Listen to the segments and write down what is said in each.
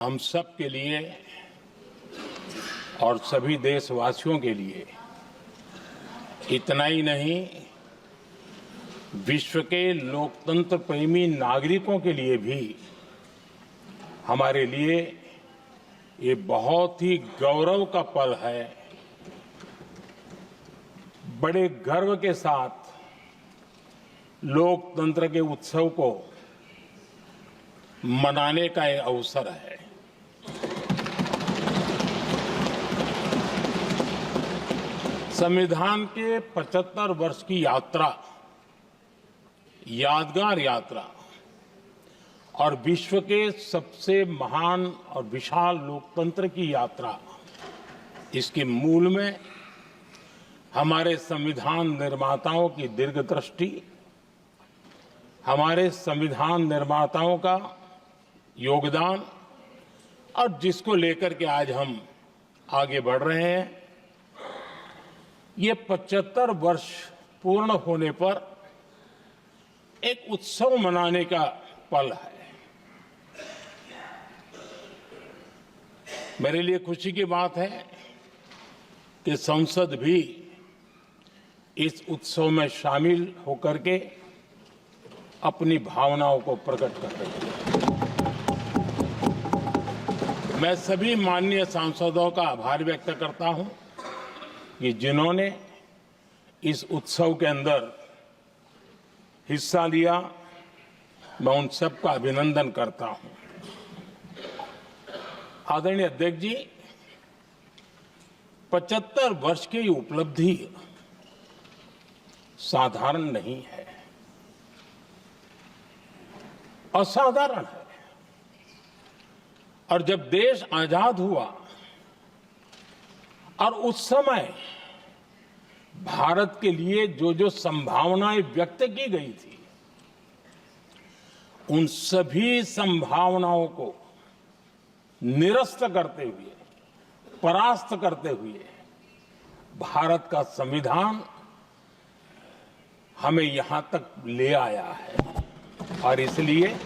हम सब के लिए और सभी देशवासियों के लिए इतना ही नहीं, विश्व के लोकतंत्र प्रेमी नागरिकों के लिए भी हमारे लिए ये बहुत ही गौरव का पल है। बड़े गर्व के साथ लोकतंत्र के उत्सव को मनाने का ये अवसर है। संविधान के 75 वर्ष की यात्रा, यादगार यात्रा और विश्व के सबसे महान और विशाल लोकतंत्र की यात्रा, इसके मूल में हमारे संविधान निर्माताओं की दीर्घदृष्टि, हमारे संविधान निर्माताओं का योगदान और जिसको लेकर के आज हम आगे बढ़ रहे हैं, ये 75 वर्ष पूर्ण होने पर एक उत्सव मनाने का पल है। मेरे लिए खुशी की बात है कि संसद भी इस उत्सव में शामिल होकर के अपनी भावनाओं को प्रकट कर रही है। मैं सभी माननीय सांसदों का आभार व्यक्त करता हूं कि जिन्होंने इस उत्सव के अंदर हिस्सा लिया। मैं उन सबका अभिनंदन करता हूं। आदरणीय अध्यक्ष जी, 75 वर्ष की उपलब्धि साधारण नहीं है, असाधारण है। और जब देश आजाद हुआ और उस समय भारत के लिए जो जो संभावनाएं व्यक्त की गई थी, उन सभी संभावनाओं को निरस्त करते हुए, परास्त करते हुए भारत का संविधान हमें यहां तक ले आया है। और इसलिए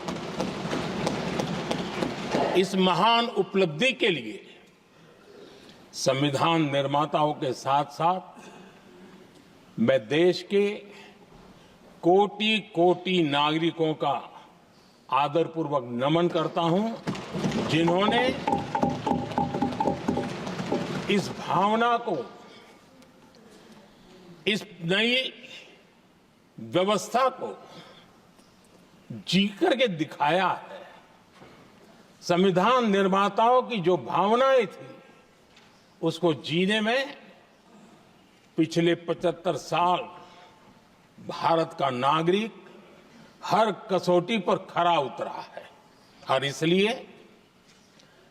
इस महान उपलब्धि के लिए संविधान निर्माताओं के साथ साथ मैं देश के कोटि कोटि नागरिकों का आदरपूर्वक नमन करता हूं, जिन्होंने इस भावना को, इस नई व्यवस्था को जी करके दिखाया है। संविधान निर्माताओं की जो भावनाएं थी, उसको जीने में पिछले 75 साल भारत का नागरिक हर कसौटी पर खरा उतरा है। और इसलिए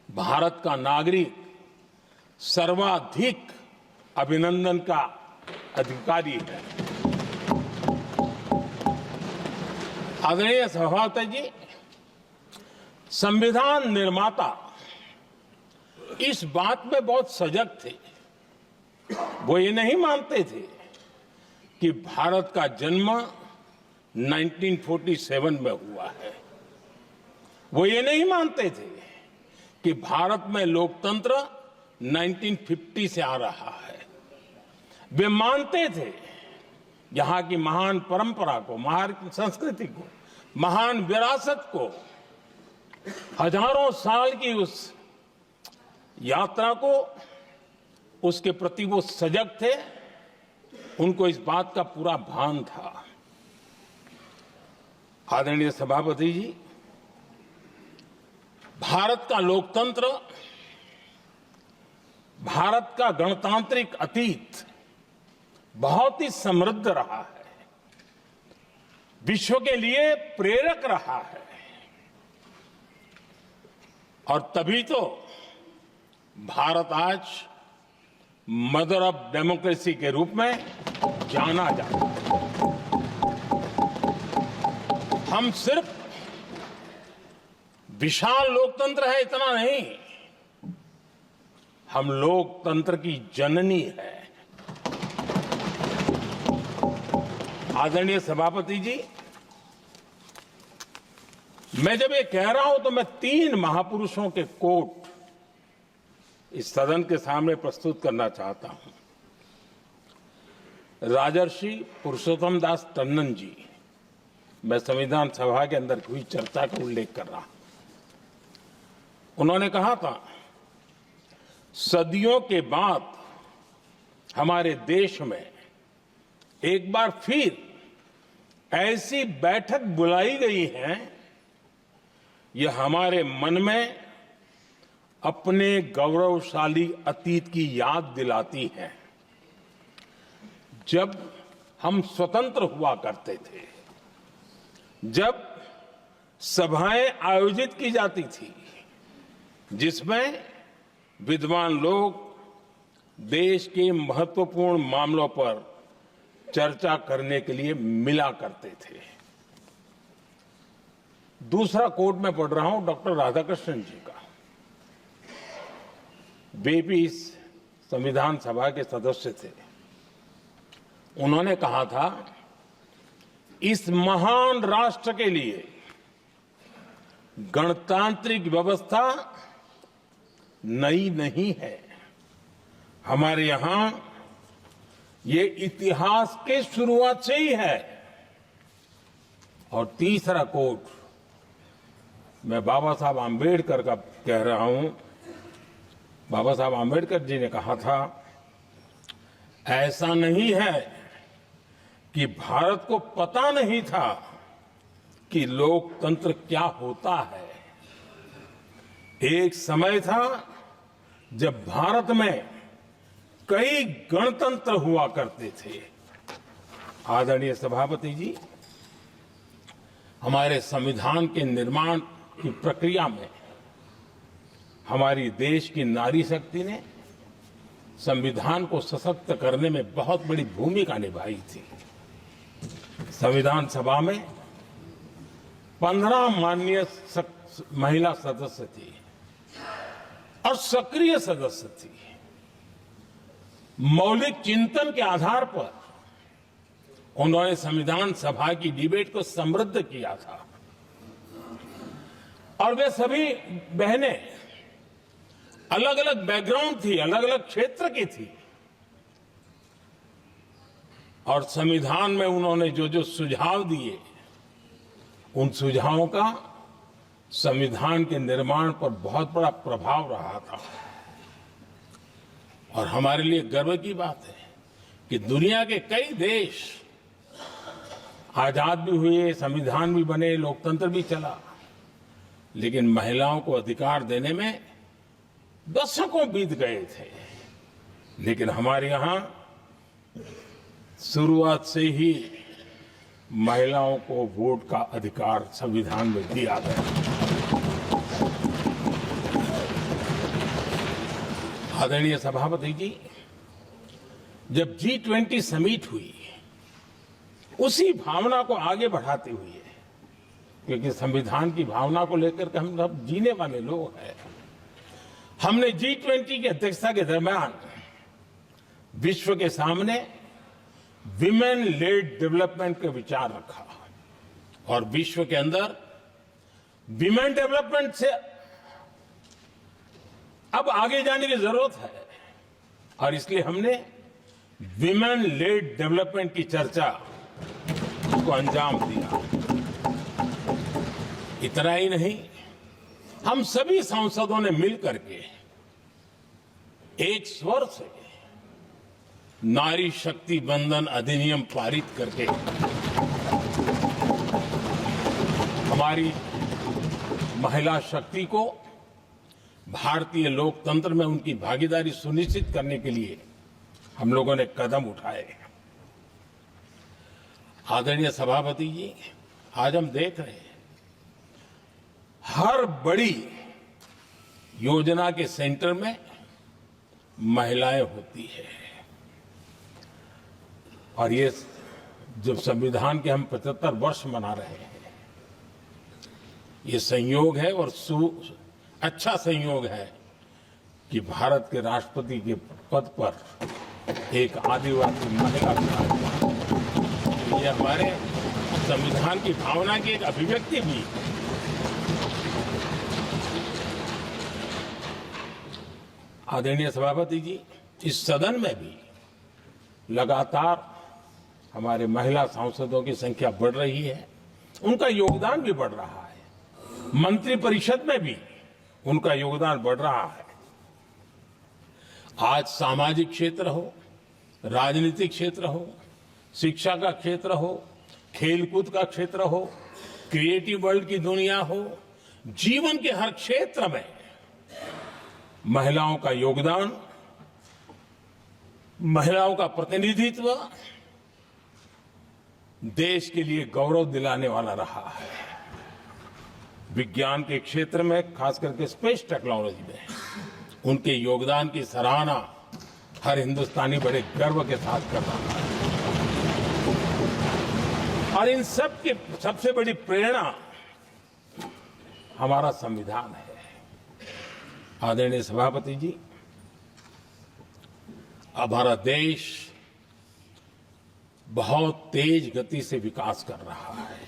भारत का नागरिक सर्वाधिक अभिनंदन का अधिकारी है। आदरणीय सभापति जी, संविधान निर्माता इस बात में बहुत सजग थे। वो ये नहीं मानते थे कि भारत का जन्म 1947 में हुआ है। वो ये नहीं मानते थे कि भारत में लोकतंत्र 1950 से आ रहा है। वे मानते थे यहां की महान परंपरा को, महान संस्कृति को, महान विरासत को, हजारों साल की उस यात्रा को, उसके प्रति वो सजग थे। उनको इस बात का पूरा भान था। आदरणीय सभापति जी, भारत का लोकतंत्र, भारत का गणतांत्रिक अतीत बहुत ही समृद्ध रहा है, विश्व के लिए प्रेरक रहा है। और तभी तो भारत आज मदर ऑफ डेमोक्रेसी के रूप में जाना जाता है। हम सिर्फ विशाल लोकतंत्र है इतना नहीं, हम लोकतंत्र की जननी है। आदरणीय सभापति जी, मैं जब ये कह रहा हूं तो मैं 3 महापुरुषों के कोट इस सदन के सामने प्रस्तुत करना चाहता हूं। राजर्षि पुरुषोत्तम दास टंडन जी, मैं संविधान सभा के अंदर हुई चर्चा का उल्लेख कर रहा हूं। उन्होंने कहा था, सदियों के बाद हमारे देश में एक बार फिर ऐसी बैठक बुलाई गई है, यह हमारे मन में अपने गौरवशाली अतीत की याद दिलाती है, जब हम स्वतंत्र हुआ करते थे, जब सभाएं आयोजित की जाती थी जिसमें विद्वान लोग देश के महत्वपूर्ण मामलों पर चर्चा करने के लिए मिला करते थे। दूसरा कोट मैं पढ़ रहा हूं डॉक्टर राधाकृष्णन जी का। वे भी इस संविधान सभा के सदस्य थे। उन्होंने कहा था, इस महान राष्ट्र के लिए गणतांत्रिक व्यवस्था नई नहीं है। हमारे यहां ये इतिहास के शुरुआत से ही है। और तीसरा कोट मैं बाबा साहब आम्बेडकर का कह रहा हूं। बाबा साहब आम्बेडकर जी ने कहा था, ऐसा नहीं है कि भारत को पता नहीं था कि लोकतंत्र क्या होता है। एक समय था जब भारत में कई गणतंत्र हुआ करते थे। आदरणीय सभापति जी, हमारे संविधान के निर्माण की प्रक्रिया में हमारी देश की नारी शक्ति ने संविधान को सशक्त करने में बहुत बड़ी भूमिका निभाई थी। संविधान सभा में 15 माननीय महिला सदस्य थी और सक्रिय सदस्य थी। मौलिक चिंतन के आधार पर उन्होंने संविधान सभा की डिबेट को समृद्ध किया था। और वे सभी बहनें अलग अलग बैकग्राउंड थी, अलग अलग क्षेत्र की थी। और संविधान में उन्होंने जो जो सुझाव दिए, उन सुझावों का संविधान के निर्माण पर बहुत बड़ा प्रभाव रहा था। और हमारे लिए गर्व की बात है कि दुनिया के कई देश आजाद भी हुए, संविधान भी बने, लोकतंत्र भी चला, लेकिन महिलाओं को अधिकार देने में दशकों बीत गए थे। लेकिन हमारे यहां शुरुआत से ही महिलाओं को वोट का अधिकार संविधान में दिया गया। आदरणीय सभापति जी, जब G20 समिट हुई, उसी भावना को आगे बढ़ाते हुए, क्योंकि संविधान की भावना को लेकर के हम सब जीने वाले लोग हैं, हमने G20 की अध्यक्षता के दरमियान विश्व के सामने विमेन लेड डेवलपमेंट का विचार रखा। और विश्व के अंदर विमेन डेवलपमेंट से अब आगे जाने की जरूरत है। और इसलिए हमने विमेन लेड डेवलपमेंट की चर्चा को अंजाम दिया। इतना ही नहीं, हम सभी सांसदों ने मिलकर के एक स्वर से नारी शक्ति बंधन अधिनियम पारित करके हमारी महिला शक्ति को भारतीय लोकतंत्र में उनकी भागीदारी सुनिश्चित करने के लिए हम लोगों ने कदम उठाए। आदरणीय सभापति जी, आज हम देख रहे हैं हर बड़ी योजना के सेंटर में महिलाएं होती है। और ये जब संविधान के हम 75 वर्ष मना रहे हैं, ये संयोग है और अच्छा संयोग है कि भारत के राष्ट्रपति के पद पर एक आदिवासी महिला। ये हमारे संविधान की भावना की एक अभिव्यक्ति भी। आदरणीय सभापति जी, इस सदन में भी लगातार हमारे महिला सांसदों की संख्या बढ़ रही है, उनका योगदान भी बढ़ रहा है। मंत्रिपरिषद में भी उनका योगदान बढ़ रहा है। आज सामाजिक क्षेत्र हो, राजनीतिक क्षेत्र हो, शिक्षा का क्षेत्र हो, खेलकूद का क्षेत्र हो, क्रिएटिव वर्ल्ड की दुनिया हो, जीवन के हर क्षेत्र में महिलाओं का योगदान, महिलाओं का प्रतिनिधित्व देश के लिए गौरव दिलाने वाला रहा है। विज्ञान के क्षेत्र में, खास करके स्पेस टेक्नोलॉजी में उनके योगदान की सराहना हर हिंदुस्तानी बड़े गर्व के साथ कर रहा है। और इन सब की सबसे बड़ी प्रेरणा हमारा संविधान है। आदरणीय सभापति जी, अब हमारा देश बहुत तेज गति से विकास कर रहा है।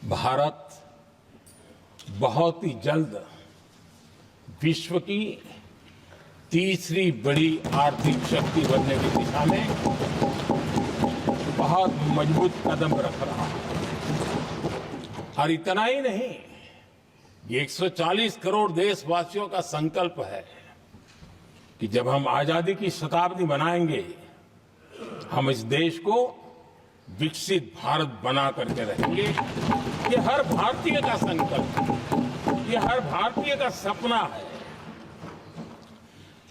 भारत बहुत ही जल्द विश्व की तीसरी बड़ी आर्थिक शक्ति बनने की दिशा में बहुत मजबूत कदम रख रहा है। और इतना ही नहीं, ये 140 करोड़ देशवासियों का संकल्प है कि जब हम आजादी की शताब्दी मनाएंगे, हम इस देश को विकसित भारत बना करके रहेंगे। ये हर भारतीय का संकल्प है, ये हर भारतीय का सपना है।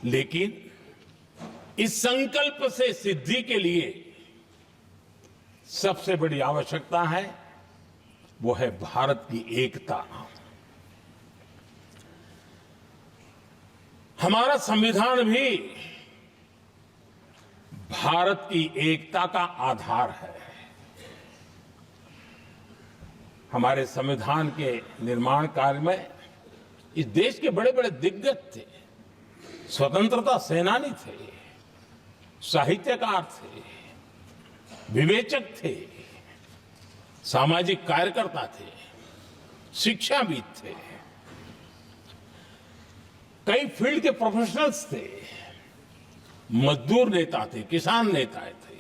लेकिन इस संकल्प से सिद्धि के लिए सबसे बड़ी आवश्यकता है, वो है भारत की एकता। हमारा संविधान भी भारत की एकता का आधार है। हमारे संविधान के निर्माण कार्य में इस देश के बड़े बड़े दिग्गज थे, स्वतंत्रता सेनानी थे, साहित्यकार थे, विवेचक थे, सामाजिक कार्यकर्ता थे, शिक्षाविद थे, कई फील्ड के प्रोफेशनल्स थे, मजदूर नेता थे, किसान नेता थे,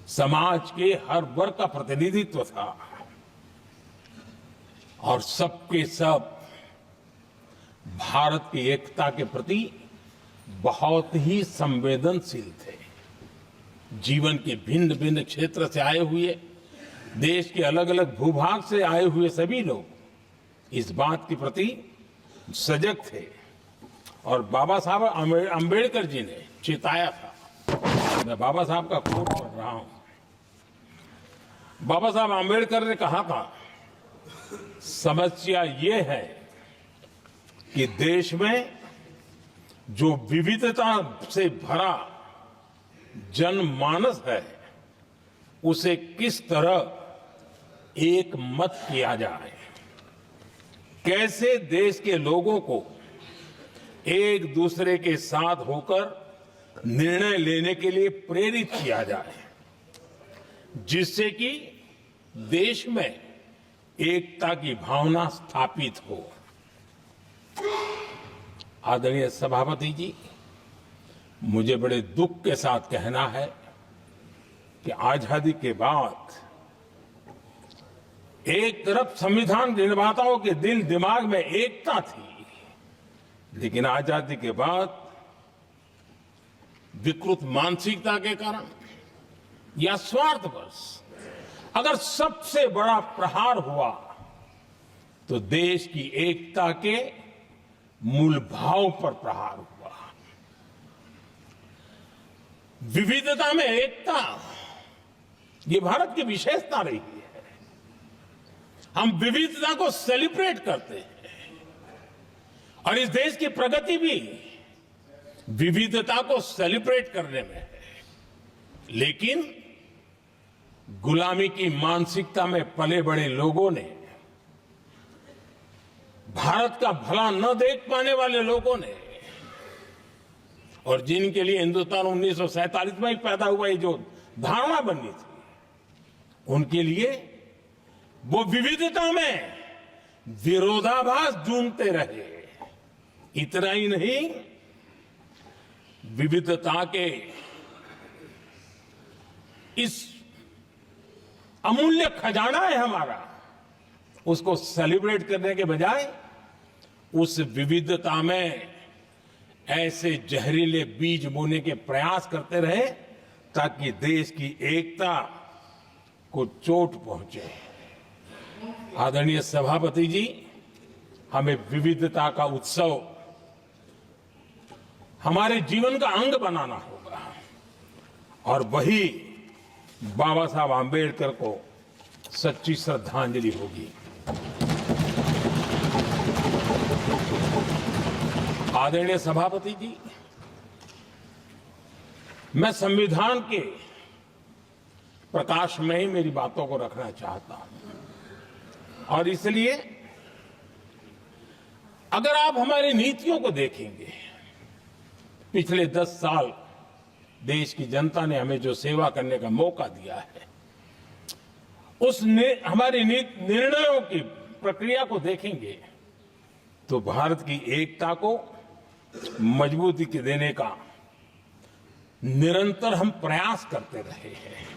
समाज के हर वर्ग का प्रतिनिधित्व था और सबके सब भारत की एकता के प्रति बहुत ही संवेदनशील थे। जीवन के भिन्न भिन्न क्षेत्र से आए हुए, देश के अलग अलग भूभाग से आए हुए सभी लोग इस बात के प्रति सजग थे। और बाबा साहब अंबेडकर जी ने चेताया था। मैं बाबा साहब का कोट पढ़ रहा हूं। बाबा साहब अंबेडकर ने कहा था, समस्या ये है कि देश में जो विविधता से भरा जनमानस है, उसे किस तरह एक मत किया जाए, कैसे देश के लोगों को एक दूसरे के साथ होकर निर्णय लेने के लिए प्रेरित किया जाए, जिससे कि देश में एकता की भावना स्थापित हो। आदरणीय सभापति जी, मुझे बड़े दुख के साथ कहना है कि आजादी के बाद एक तरफ संविधान निर्माताओं के दिल दिमाग में एकता थी, लेकिन आजादी के बाद विकृत मानसिकता के कारण या स्वार्थवश अगर सबसे बड़ा प्रहार हुआ तो देश की एकता के मूल भाव पर प्रहार हुआ। विविधता में एकता, ये भारत की विशेषता रही है। हम विविधता को सेलिब्रेट करते हैं और इस देश की प्रगति भी विविधता को सेलिब्रेट करने में है। लेकिन गुलामी की मानसिकता में पले बड़े लोगों ने, भारत का भला न देख पाने वाले लोगों ने, और जिनके लिए हिंदुस्तान 1947 में ही पैदा हुआ, ये जो धारणा बननी थी, उनके लिए वो विविधता में विरोधाभास ढूंढते रहे। इतना ही नहीं, विविधता के इस अमूल्य खजाना है हमारा, उसको सेलिब्रेट करने के बजाय उस विविधता में ऐसे जहरीले बीज बोने के प्रयास करते रहे ताकि देश की एकता को चोट पहुंचे। आदरणीय सभापति जी, हमें विविधता का उत्सव हमारे जीवन का अंग बनाना होगा और वही बाबा साहब आंबेडकर को सच्ची श्रद्धांजलि होगी। आदरणीय सभापति जी, मैं संविधान के प्रकाश में ही मेरी बातों को रखना चाहता हूं और इसलिए अगर आप हमारी नीतियों को देखेंगे, पिछले 10 साल देश की जनता ने हमें जो सेवा करने का मौका दिया है, हमारी निर्णयों की प्रक्रिया को देखेंगे तो भारत की एकता को मजबूती देने का निरंतर हम प्रयास करते रहे हैं।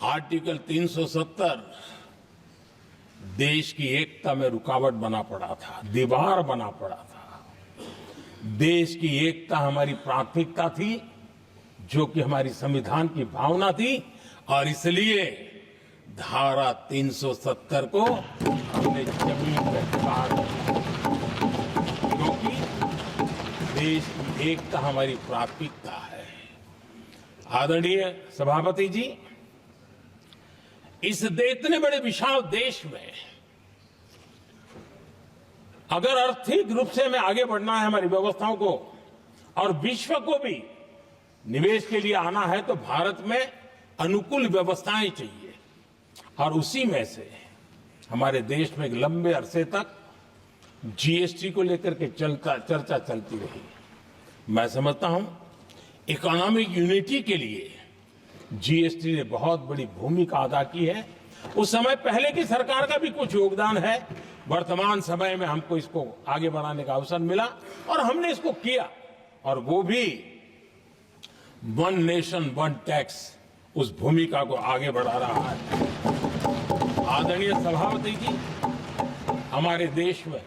आर्टिकल 370 देश की एकता में रुकावट बना पड़ा था, दीवार बना पड़ा था। देश की एकता हमारी प्राथमिकता थी, जो कि हमारी संविधान की भावना थी और इसलिए धारा 370 को हमने जमीन पर उतार दिया, क्योंकि देश की एकता हमारी प्राथमिकता है। आदरणीय सभापति जी, इस इतने बड़े विशाल देश में अगर आर्थिक रूप से हमें आगे बढ़ना है, हमारी व्यवस्थाओं को और विश्व को भी निवेश के लिए आना है, तो भारत में अनुकूल व्यवस्थाएं चाहिए और उसी में से हमारे देश में एक लंबे अरसे तक जीएसटी को लेकर के चर्चा चलती रही। मैं समझता हूं इकोनॉमिक यूनिटी के लिए जीएसटी ने बहुत बड़ी भूमिका अदा की है। उस समय पहले की सरकार का भी कुछ योगदान है। वर्तमान समय में हमको इसको आगे बढ़ाने का अवसर मिला और हमने इसको किया, और वो भी वन नेशन वन टैक्स उस भूमिका को आगे बढ़ा रहा है। आदरणीय सभापति जी, हमारे देश में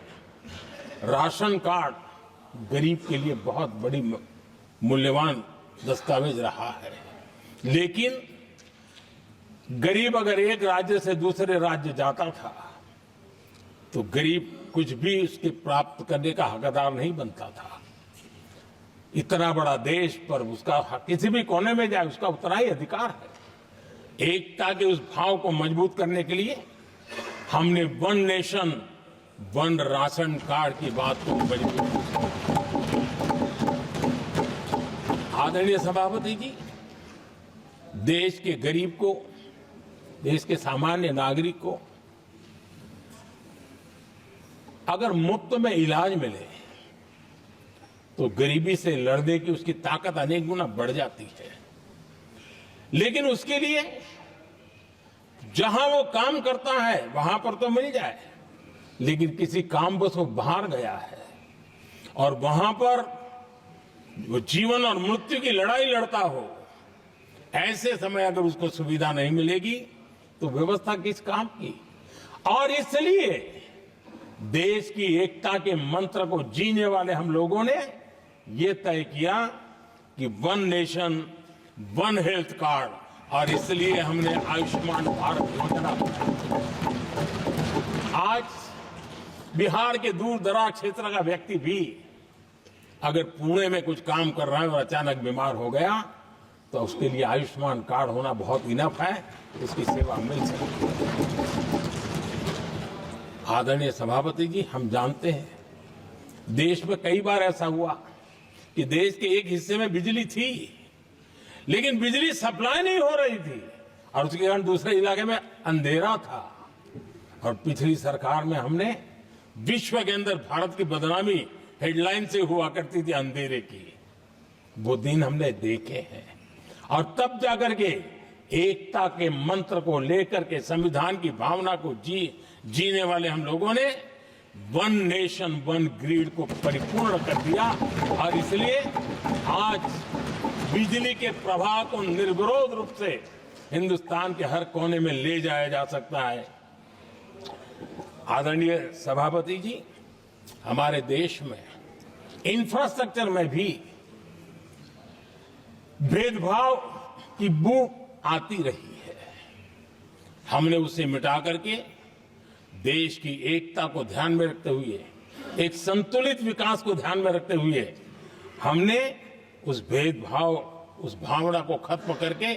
राशन कार्ड गरीब के लिए बहुत बड़ी मूल्यवान दस्तावेज रहा है, लेकिन गरीब अगर एक राज्य से दूसरे राज्य जाता था तो गरीब कुछ भी उसके प्राप्त करने का हकदार नहीं बनता था। इतना बड़ा देश पर उसका किसी भी कोने में जाए उसका उतना ही अधिकार है। एकता के उस भाव को मजबूत करने के लिए हमने one nation one ration card की बात को मजबूत। आदरणीय सभापति जी, देश के गरीब को, देश के सामान्य नागरिक को अगर मुफ्त में इलाज मिले तो गरीबी से लड़ने की उसकी ताकत अनेक गुना बढ़ जाती है। लेकिन उसके लिए जहां वो काम करता है वहां पर तो मिल जाए, लेकिन किसी काम बस वो बाहर गया है और वहां पर वो जीवन और मृत्यु की लड़ाई लड़ता हो, ऐसे समय अगर उसको सुविधा नहीं मिलेगी तो व्यवस्था किस काम की। और इसलिए देश की एकता के मंत्र को जीने वाले हम लोगों ने ये तय किया कि one nation one health card, और इसलिए हमने आयुष्मान भारत योजना बनाई। आज बिहार के दूर दराज क्षेत्र का व्यक्ति भी अगर पुणे में कुछ काम कर रहा है और अचानक बीमार हो गया तो उसके लिए आयुष्मान कार्ड होना बहुत इनफ है, उसकी सेवा मिल सकती है। आदरणीय सभापति जी, हम जानते हैं देश में कई बार ऐसा हुआ कि देश के एक हिस्से में बिजली थी लेकिन बिजली सप्लाई नहीं हो रही थी और उसके कारण दूसरे इलाके में अंधेरा था, और पिछली सरकार में हमने विश्व के अंदर भारत की बदनामी हेडलाइन से हुआ करती थी अंधेरे की, वो दिन हमने देखे हैं। और तब जाकर के एकता के मंत्र को लेकर के संविधान की भावना को जीने वाले हम लोगों ने वन नेशन वन ग्रिड को परिपूर्ण कर दिया और इसलिए आज बिजली के प्रवाह को निर्विरोध रूप से हिंदुस्तान के हर कोने में ले जाया जा सकता है। आदरणीय सभापति जी, हमारे देश में इंफ्रास्ट्रक्चर में भी भेदभाव की बू आती रही है। हमने उसे मिटा करके देश की एकता को ध्यान में रखते हुए, एक संतुलित विकास को ध्यान में रखते हुए हमने उस भेदभाव, उस भावना को खत्म करके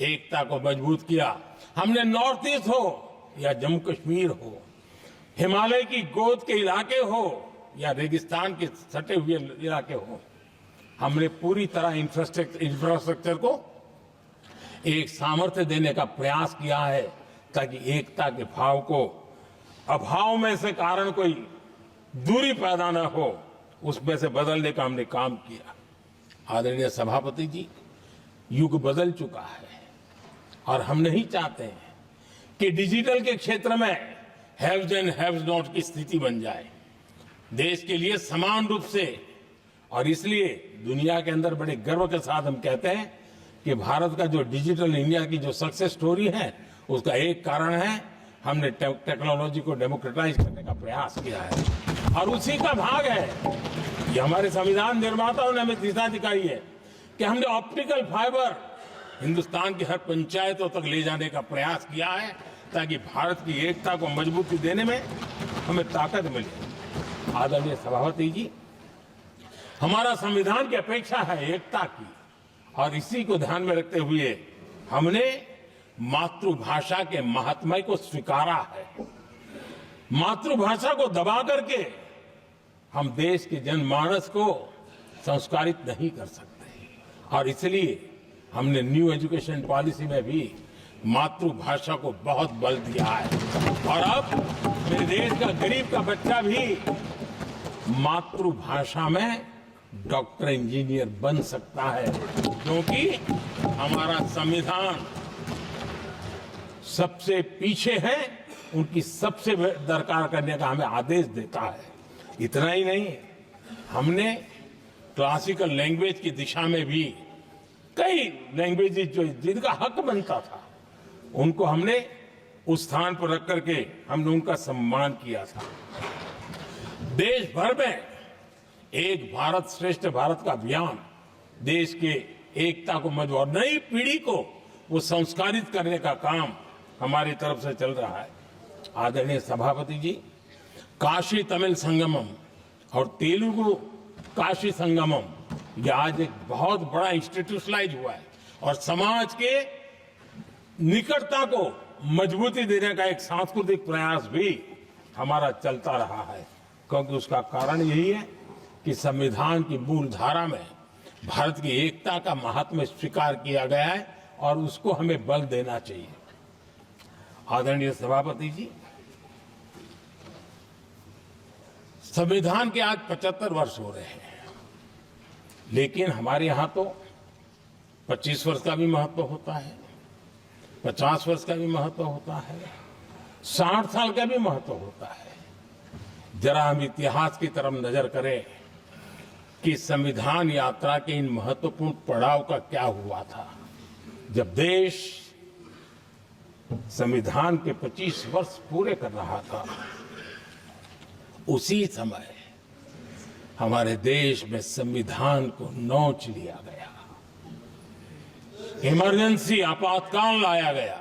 एकता को मजबूत किया। हमने नॉर्थ ईस्ट हो या जम्मू कश्मीर हो, हिमालय की गोद के इलाके हो या रेगिस्तान के सटे हुए इलाके हो, हमने पूरी तरह इंफ्रास्ट्रक्चर को एक सामर्थ्य देने का प्रयास किया है ताकि एकता के भाव को अभाव में से कारण कोई दूरी पैदा न हो, उसमें से बदलने का हमने काम किया। आदरणीय सभापति जी, युग बदल चुका है और हम नहीं चाहते हैं कि डिजिटल के क्षेत्र में हैव्स एंड हैव्स नॉट की स्थिति बन जाए। देश के लिए समान रूप से, और इसलिए दुनिया के अंदर बड़े गर्व के साथ हम कहते हैं कि भारत का जो डिजिटल इंडिया की जो सक्सेस स्टोरी है, उसका एक कारण है हमने टेक्नोलॉजी को डेमोक्रेटाइज करने का प्रयास किया है और उसी का भाग है कि हमारे संविधान निर्माताओं ने हमें दिशा दिखाई है कि हमने ऑप्टिकल फाइबर हिंदुस्तान की हर पंचायतों तक ले जाने का प्रयास किया है ताकि भारत की एकता को मजबूती देने में हमें ताकत मिले। आदरणीय सभापति जी, हमारा संविधान की अपेक्षा है एकता की और इसी को ध्यान में रखते हुए हमने मातृभाषा के महात्म्य को स्वीकारा है। मातृभाषा को दबा करके हम देश के जनमानस को संस्कारित नहीं कर सकते और इसलिए हमने न्यू एजुकेशन पॉलिसी में भी मातृभाषा को बहुत बल दिया है और अब मेरे देश का गरीब का बच्चा भी मातृभाषा में डॉक्टर इंजीनियर बन सकता है, क्योंकि हमारा संविधान सबसे पीछे है, उनकी सबसे दरकार करने का हमें आदेश देता है। इतना ही नहीं, हमने क्लासिकल लैंग्वेज की दिशा में भी कई लैंग्वेजेस जो जिनका हक बनता था उनको हमने उस स्थान पर रख करके हमने उनका सम्मान किया था। देश भर में एक भारत श्रेष्ठ भारत का अभियान देश के एकता को मजबूत और नई पीढ़ी को वो संस्कारित करने का काम हमारी तरफ से चल रहा है। आदरणीय सभापति जी, काशी तमिल संगमम और तेलुगु काशी संगमम ये आज एक बहुत बड़ा इंस्टीट्यूशनलाइज हुआ है और समाज के निकटता को मजबूती देने का एक सांस्कृतिक प्रयास भी हमारा चलता रहा है, क्योंकि उसका कारण यही है कि संविधान की मूल धारा में भारत की एकता का महात्म्य स्वीकार किया गया है और उसको हमें बल देना चाहिए। आदरणीय सभापति जी, संविधान के आज 75 वर्ष हो रहे हैं, लेकिन हमारे यहां तो 25 वर्ष का भी महत्व होता है, 50 वर्ष का भी महत्व होता है, 60 साल का भी महत्व होता है। जरा हम इतिहास की तरफ नजर करें कि संविधान यात्रा के इन महत्वपूर्ण पड़ाव का क्या हुआ था। जब देश संविधान के 25 वर्ष पूरे कर रहा था, उसी समय हमारे देश में संविधान को नोच लिया गया, इमरजेंसी आपातकाल लाया गया।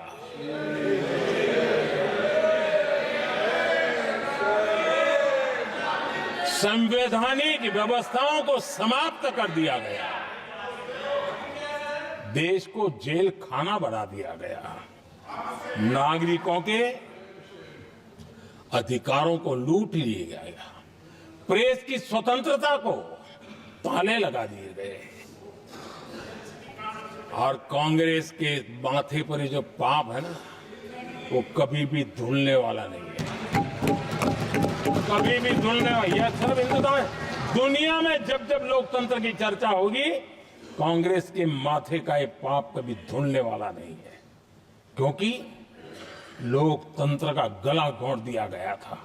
संवैधानिक व्यवस्थाओं को समाप्त कर दिया गया, देश को जेल खाना बना दिया गया, नागरिकों के अधिकारों को लूट लिया गया, प्रेस की स्वतंत्रता को ताले लगा दिए गए और कांग्रेस के माथे पर ये जो पाप है ना, वो कभी भी धुलने वाला नहीं है, कभी भी धुलने वाला। यह सब हिंदुस्तान दुनिया में जब जब लोकतंत्र की चर्चा होगी, कांग्रेस के माथे का ये पाप कभी धुलने वाला नहीं है, क्योंकि लोकतंत्र का गला घोंट दिया गया था।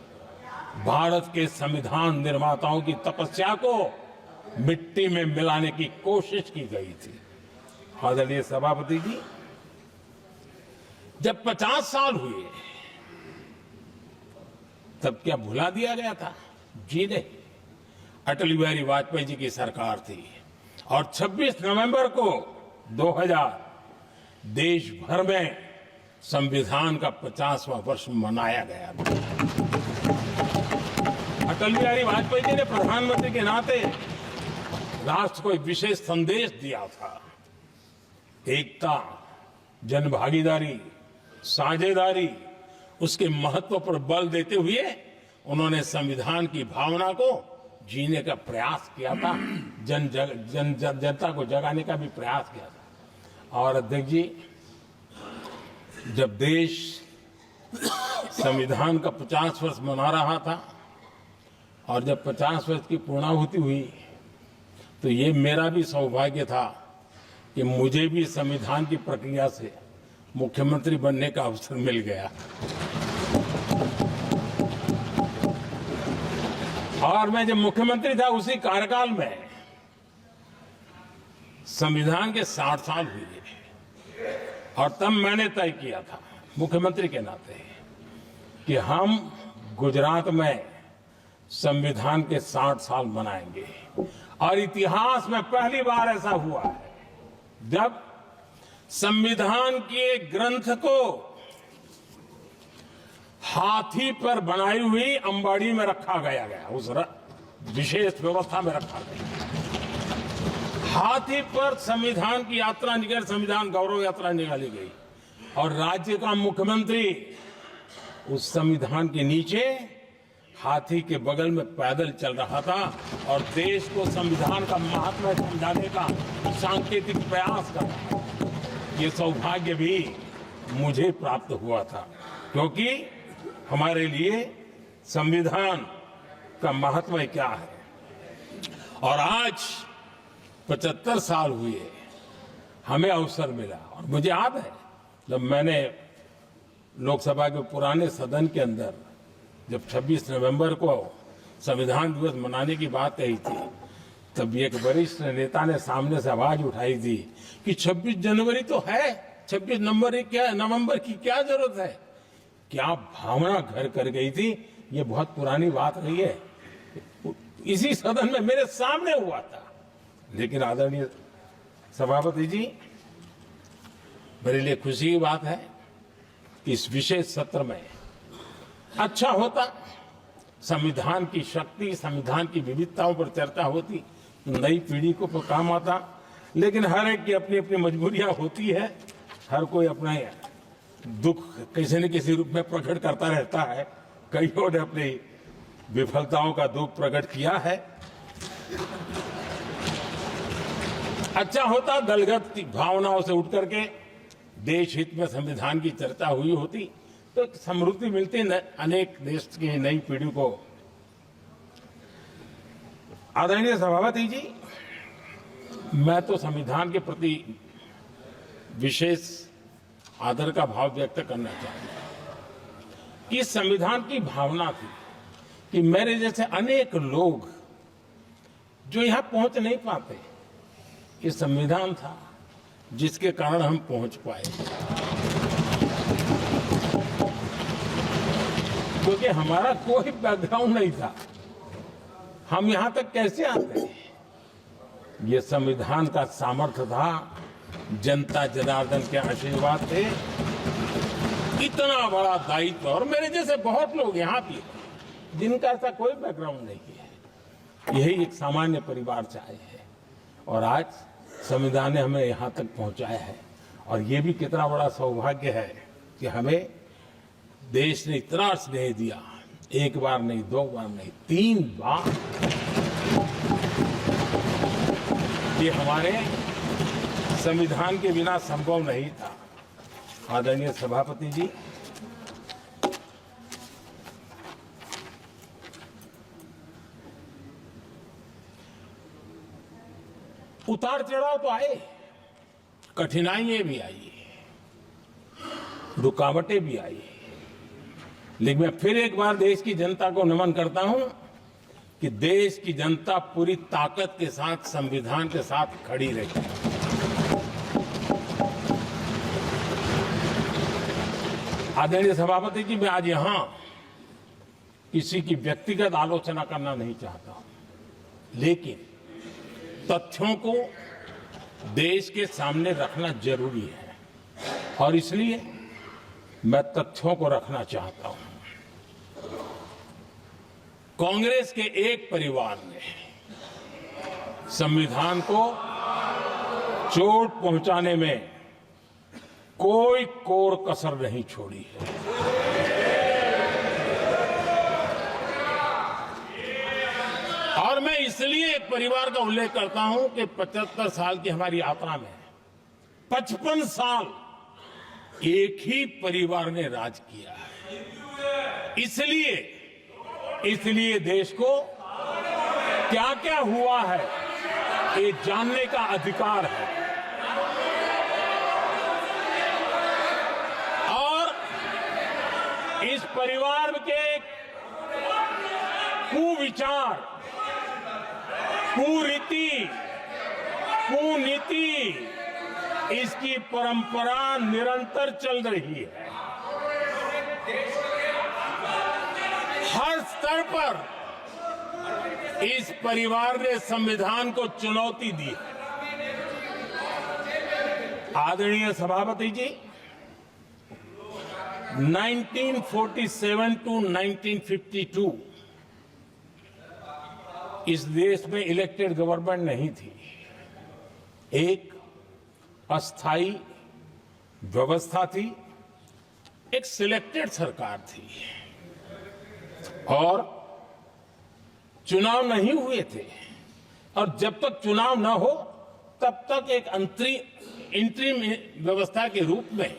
भारत के संविधान निर्माताओं की तपस्या को मिट्टी में मिलाने की कोशिश की गई थी। आदरणीय सभापति जी, जब 50 साल हुए तब क्या भुला दिया गया था? जी नहीं, अटल बिहारी वाजपेयी जी की सरकार थी और 26 नवंबर को 2000 देश भर में संविधान का 50वां वर्ष मनाया गया था। अटल बिहारी वाजपेयी जी ने प्रधानमंत्री के नाते राष्ट्र को एक विशेष संदेश दिया था। एकता, जनभागीदारी, साझेदारी, उसके महत्व पर बल देते हुए उन्होंने संविधान की भावना को जीने का प्रयास किया था, जनता को जगाने का भी प्रयास किया था। और अध्यक्ष जी, जब देश संविधान का 50 वर्ष मना रहा था और जब 50 वर्ष की पूर्णाहुति हुई तो ये मेरा भी सौभाग्य था कि मुझे भी संविधान की प्रक्रिया से मुख्यमंत्री बनने का अवसर मिल गया। और मैं जब मुख्यमंत्री था उसी कार्यकाल में संविधान के 60 साल हुए और तब मैंने तय किया था मुख्यमंत्री के नाते कि हम गुजरात में संविधान के 60 साल मनाएंगे। और इतिहास में पहली बार ऐसा हुआ है जब संविधान के ग्रंथ को हाथी पर बनाई हुई अंबाड़ी में रखा गया उस विशेष व्यवस्था में रखा गया। हाथी पर संविधान की यात्रा निकल, संविधान गौरव यात्रा निकाली गई और राज्य का मुख्यमंत्री उस संविधान के नीचे हाथी के बगल में पैदल चल रहा था और देश को संविधान का महात्मा समझाने का सांकेतिक प्रयास कर रहा था। ये सौभाग्य भी मुझे प्राप्त हुआ था क्योंकि हमारे लिए संविधान का महत्व क्या है। और आज 75 साल हुए हमें अवसर मिला और मुझे याद है जब मैंने लोकसभा के पुराने सदन के अंदर जब 26 नवंबर को संविधान दिवस मनाने की बात कही थी तब एक वरिष्ठ नेता ने सामने से आवाज उठाई थी कि 26 जनवरी तो है, 26 नवंबर की क्या जरूरत है। क्या भावना घर कर गई थी, ये बहुत पुरानी बात नहीं है। इसी सदन में मेरे सामने हुआ था। लेकिन आदरणीय सभापति जी, मेरे लिए खुशी की बात है कि इस विशेष सत्र में अच्छा होता संविधान की शक्ति, संविधान की विविधताओं पर चर्चा होती, नई पीढ़ी को काम आता। लेकिन हर एक की अपनी अपनी मजबूरियां होती है, हर कोई अपना दुख किसी न किसी रूप में प्रकट करता रहता है। कईयों ने अपनी विफलताओं का दुख प्रकट किया है। अच्छा होता दलगत की भावनाओं से उठ करके देश हित में संविधान की चर्चा हुई होती तो समृद्धि मिलती अनेक देश की नई पीढ़ी को। आदरणीय सभापति जी, मैं तो संविधान के प्रति विशेष आदर का भाव व्यक्त करना चाहूंगा कि संविधान की भावना थी कि मेरे जैसे अनेक लोग जो यहां पहुंच नहीं पाते, ये संविधान था जिसके कारण हम पहुंच पाए। क्योंकि हमारा कोई बैकग्राउंड नहीं था, हम यहां तक कैसे आते हैं? ये संविधान का सामर्थ्य था, जनता जनार्दन के आशीर्वाद थे। इतना बड़ा दायित्व, और मेरे जैसे बहुत लोग यहाँ भी जिनका ऐसा कोई बैकग्राउंड नहीं है, यही एक सामान्य परिवार से आए हैं और आज संविधान ने हमें यहाँ तक पहुँचाया है। और ये भी कितना बड़ा सौभाग्य है कि हमें देश ने इतना स्नेह दिया, एक बार नहीं, दो बार नहीं, 3 बार। ये हमारे संविधान के बिना संभव नहीं था। आदरणीय सभापति जी, उतार चढ़ाव तो आए, कठिनाइयां भी आई, रुकावटें भी आई, लेकिन मैं फिर एक बार देश की जनता को नमन करता हूं कि देश की जनता पूरी ताकत के साथ संविधान के साथ खड़ी रही। आदरणीय सभापति जी, मैं आज यहां किसी की व्यक्तिगत आलोचना करना नहीं चाहता हूं, लेकिन तथ्यों को देश के सामने रखना जरूरी है और इसलिए मैं तथ्यों को रखना चाहता हूं। कांग्रेस के एक परिवार ने संविधान को चोट पहुंचाने में कोई कोर कसर नहीं छोड़ी है। और मैं इसलिए एक परिवार का उल्लेख करता हूं कि 75 साल की हमारी यात्रा में 55 साल एक ही परिवार ने राज किया है। इसलिए देश को क्या क्या हुआ है ये जानने का अधिकार है और इस परिवार के कुविचार, कुरीति, कुनीति, इसकी परंपरा निरंतर चल रही है। हर स्तर पर इस परिवार ने संविधान को चुनौती दी है। आदरणीय सभापति जी, 1947 टू 1952 इस देश में इलेक्टेड गवर्नमेंट नहीं थी। एक अस्थाई व्यवस्था थी, एक सिलेक्टेड सरकार थी और चुनाव नहीं हुए थे। और जब तक चुनाव न हो तब तक एक इंटरिम व्यवस्था के रूप में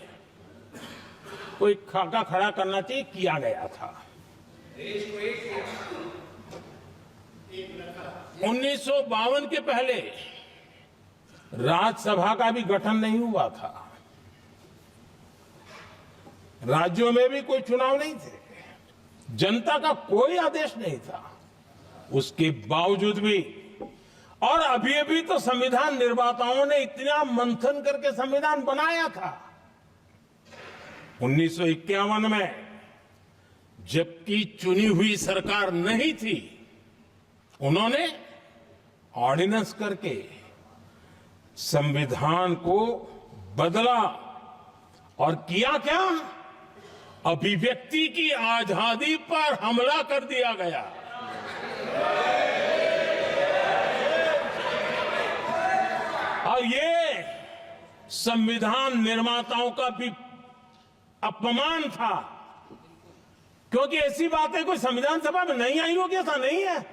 कोई खाका खड़ा करना चाहिए, किया गया था। 1952 के पहले राज्यसभा का भी गठन नहीं हुआ था, राज्यों में भी कोई चुनाव नहीं थे, जनता का कोई आदेश नहीं था। उसके बावजूद भी और अभी तो संविधान निर्माताओं ने इतना मंथन करके संविधान बनाया था। 1951 में जबकि चुनी हुई सरकार नहीं थी, उन्होंने ऑर्डिनेंस करके संविधान को बदला और किया क्या? अभिव्यक्ति की आजादी पर हमला कर दिया गया। और ये संविधान निर्माताओं का भी अपमान था, क्योंकि ऐसी बातें कोई संविधान सभा में नहीं आई होगी, ऐसा नहीं है,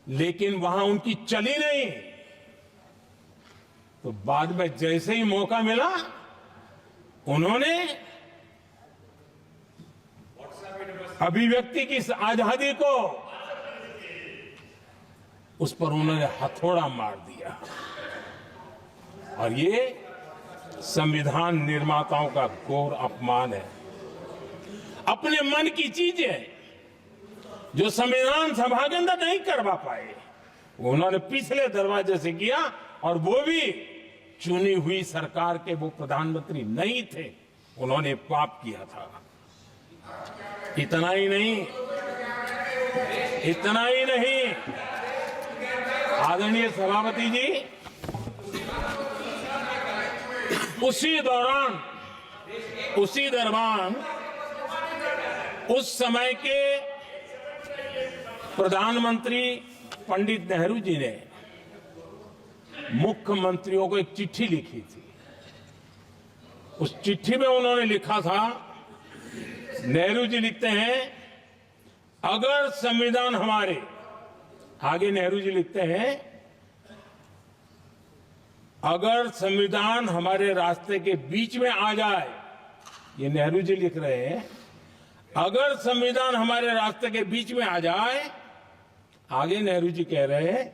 लेकिन वहां उनकी चली नहीं। तो बाद में जैसे ही मौका मिला, उन्होंने अभिव्यक्ति की आजादी को उस पर उन्होंने हथौड़ा मार दिया। और ये संविधान निर्माताओं का घोर अपमान है। अपने मन की चीजें जो संविधान सभा के अंदर नहीं करवा पाए, उन्होंने पिछले दरवाजे से किया, और वो भी चुनी हुई सरकार के वो प्रधानमंत्री नहीं थे, उन्होंने पाप किया था। इतना ही नहीं, आदरणीय सभापति जी, उसी दौरान उस समय के प्रधानमंत्री पंडित नेहरू जी ने मुख्यमंत्रियों को एक चिट्ठी लिखी थी। उस चिट्ठी में उन्होंने लिखा था, नेहरू जी लिखते हैं, अगर संविधान हमारे, आगे नेहरू जी लिखते हैं, अगर संविधान हमारे रास्ते के बीच में आ जाए, ये नेहरू जी लिख रहे हैं, अगर संविधान हमारे रास्ते के बीच में आ जाए, आगे नेहरू जी कह रहे हैं,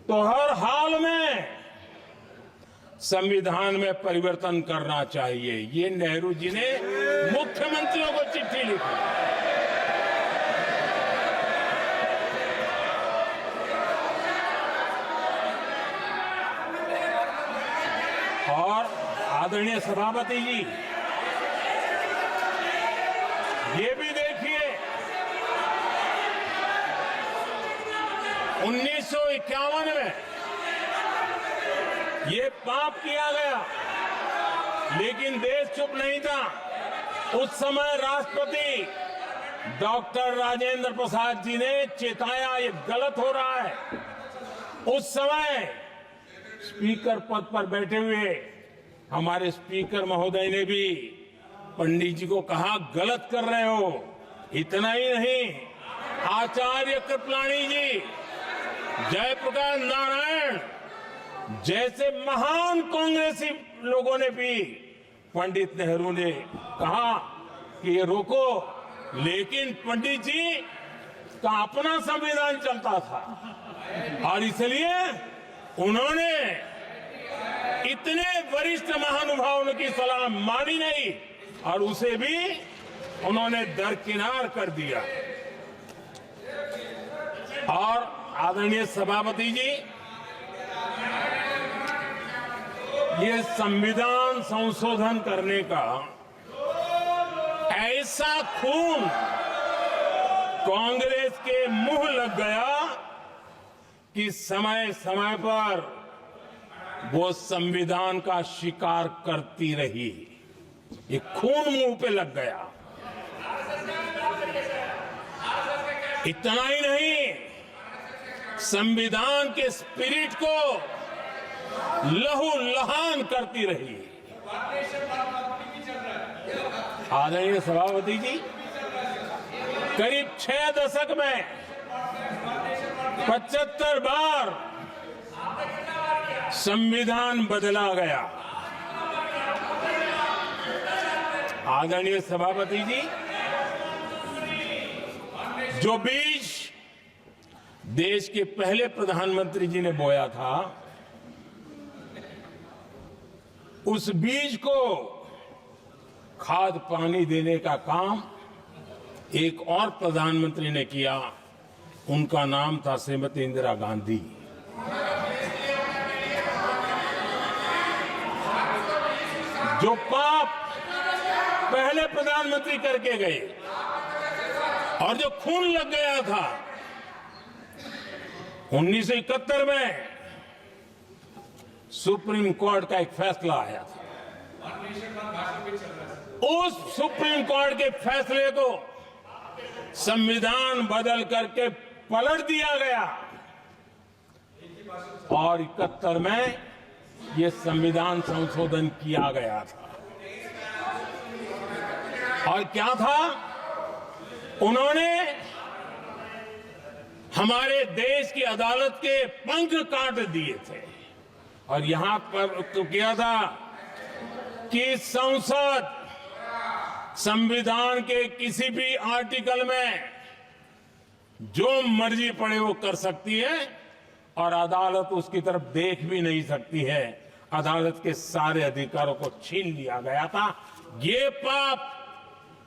तो हर हाल में संविधान में परिवर्तन करना चाहिए। ये नेहरू जी ने मुख्यमंत्रियों को चिट्ठी लिखी। आदरणीय सभापति जी, ये भी देखिए 1951 में ये पाप किया गया, लेकिन देश चुप नहीं था। उस समय राष्ट्रपति डॉक्टर राजेंद्र प्रसाद जी ने चेताया ये गलत हो रहा है। उस समय स्पीकर पद पर बैठे हुए हमारे स्पीकर महोदय ने भी पंडित जी को कहा गलत कर रहे हो। इतना ही नहीं, आचार्य कृपलानी जी, जयप्रकाश नारायण जैसे महान कांग्रेसी लोगों ने भी पंडित नेहरू ने कहा कि ये रोको, लेकिन पंडित जी का अपना संविधान चलता था और इसलिए उन्होंने इतने वरिष्ठ महानुभावों की सलाह मानी नहीं और उसे भी उन्होंने दरकिनार कर दिया। और आदरणीय सभापति जी, ये संविधान संशोधन करने का ऐसा खून कांग्रेस के मुंह लग गया कि समय समय पर वो संविधान का शिकार करती रही। ये खून मुंह पे लग गया। इतना ही नहीं, संविधान के स्पिरिट को लहू लहान करती रही। आदरणीय सभापति जी, करीब 6 दशक में 75 बार संविधान बदला गया। आदरणीय सभापति जी, जो बीज देश के पहले प्रधानमंत्री जी ने बोया था, उस बीज को खाद पानी देने का काम एक और प्रधानमंत्री ने किया। उनका नाम था श्रीमती इंदिरा गांधी। जो पाप पहले प्रधानमंत्री करके गए और जो खून लग गया था 1971 में, सुप्रीम कोर्ट का एक फैसला आया था। उस सुप्रीम कोर्ट के फैसले को संविधान बदल करके पलट दिया गया और 71 में ये संविधान संशोधन किया गया था। और क्या था, उन्होंने हमारे देश की अदालत के पंख काट दिए थे और यहां पर तो किया था कि संसद संविधान के किसी भी आर्टिकल में जो मर्जी पड़े वो कर सकती है और अदालत उसकी तरफ देख भी नहीं सकती है। अदालत के सारे अधिकारों को छीन लिया गया था। ये पाप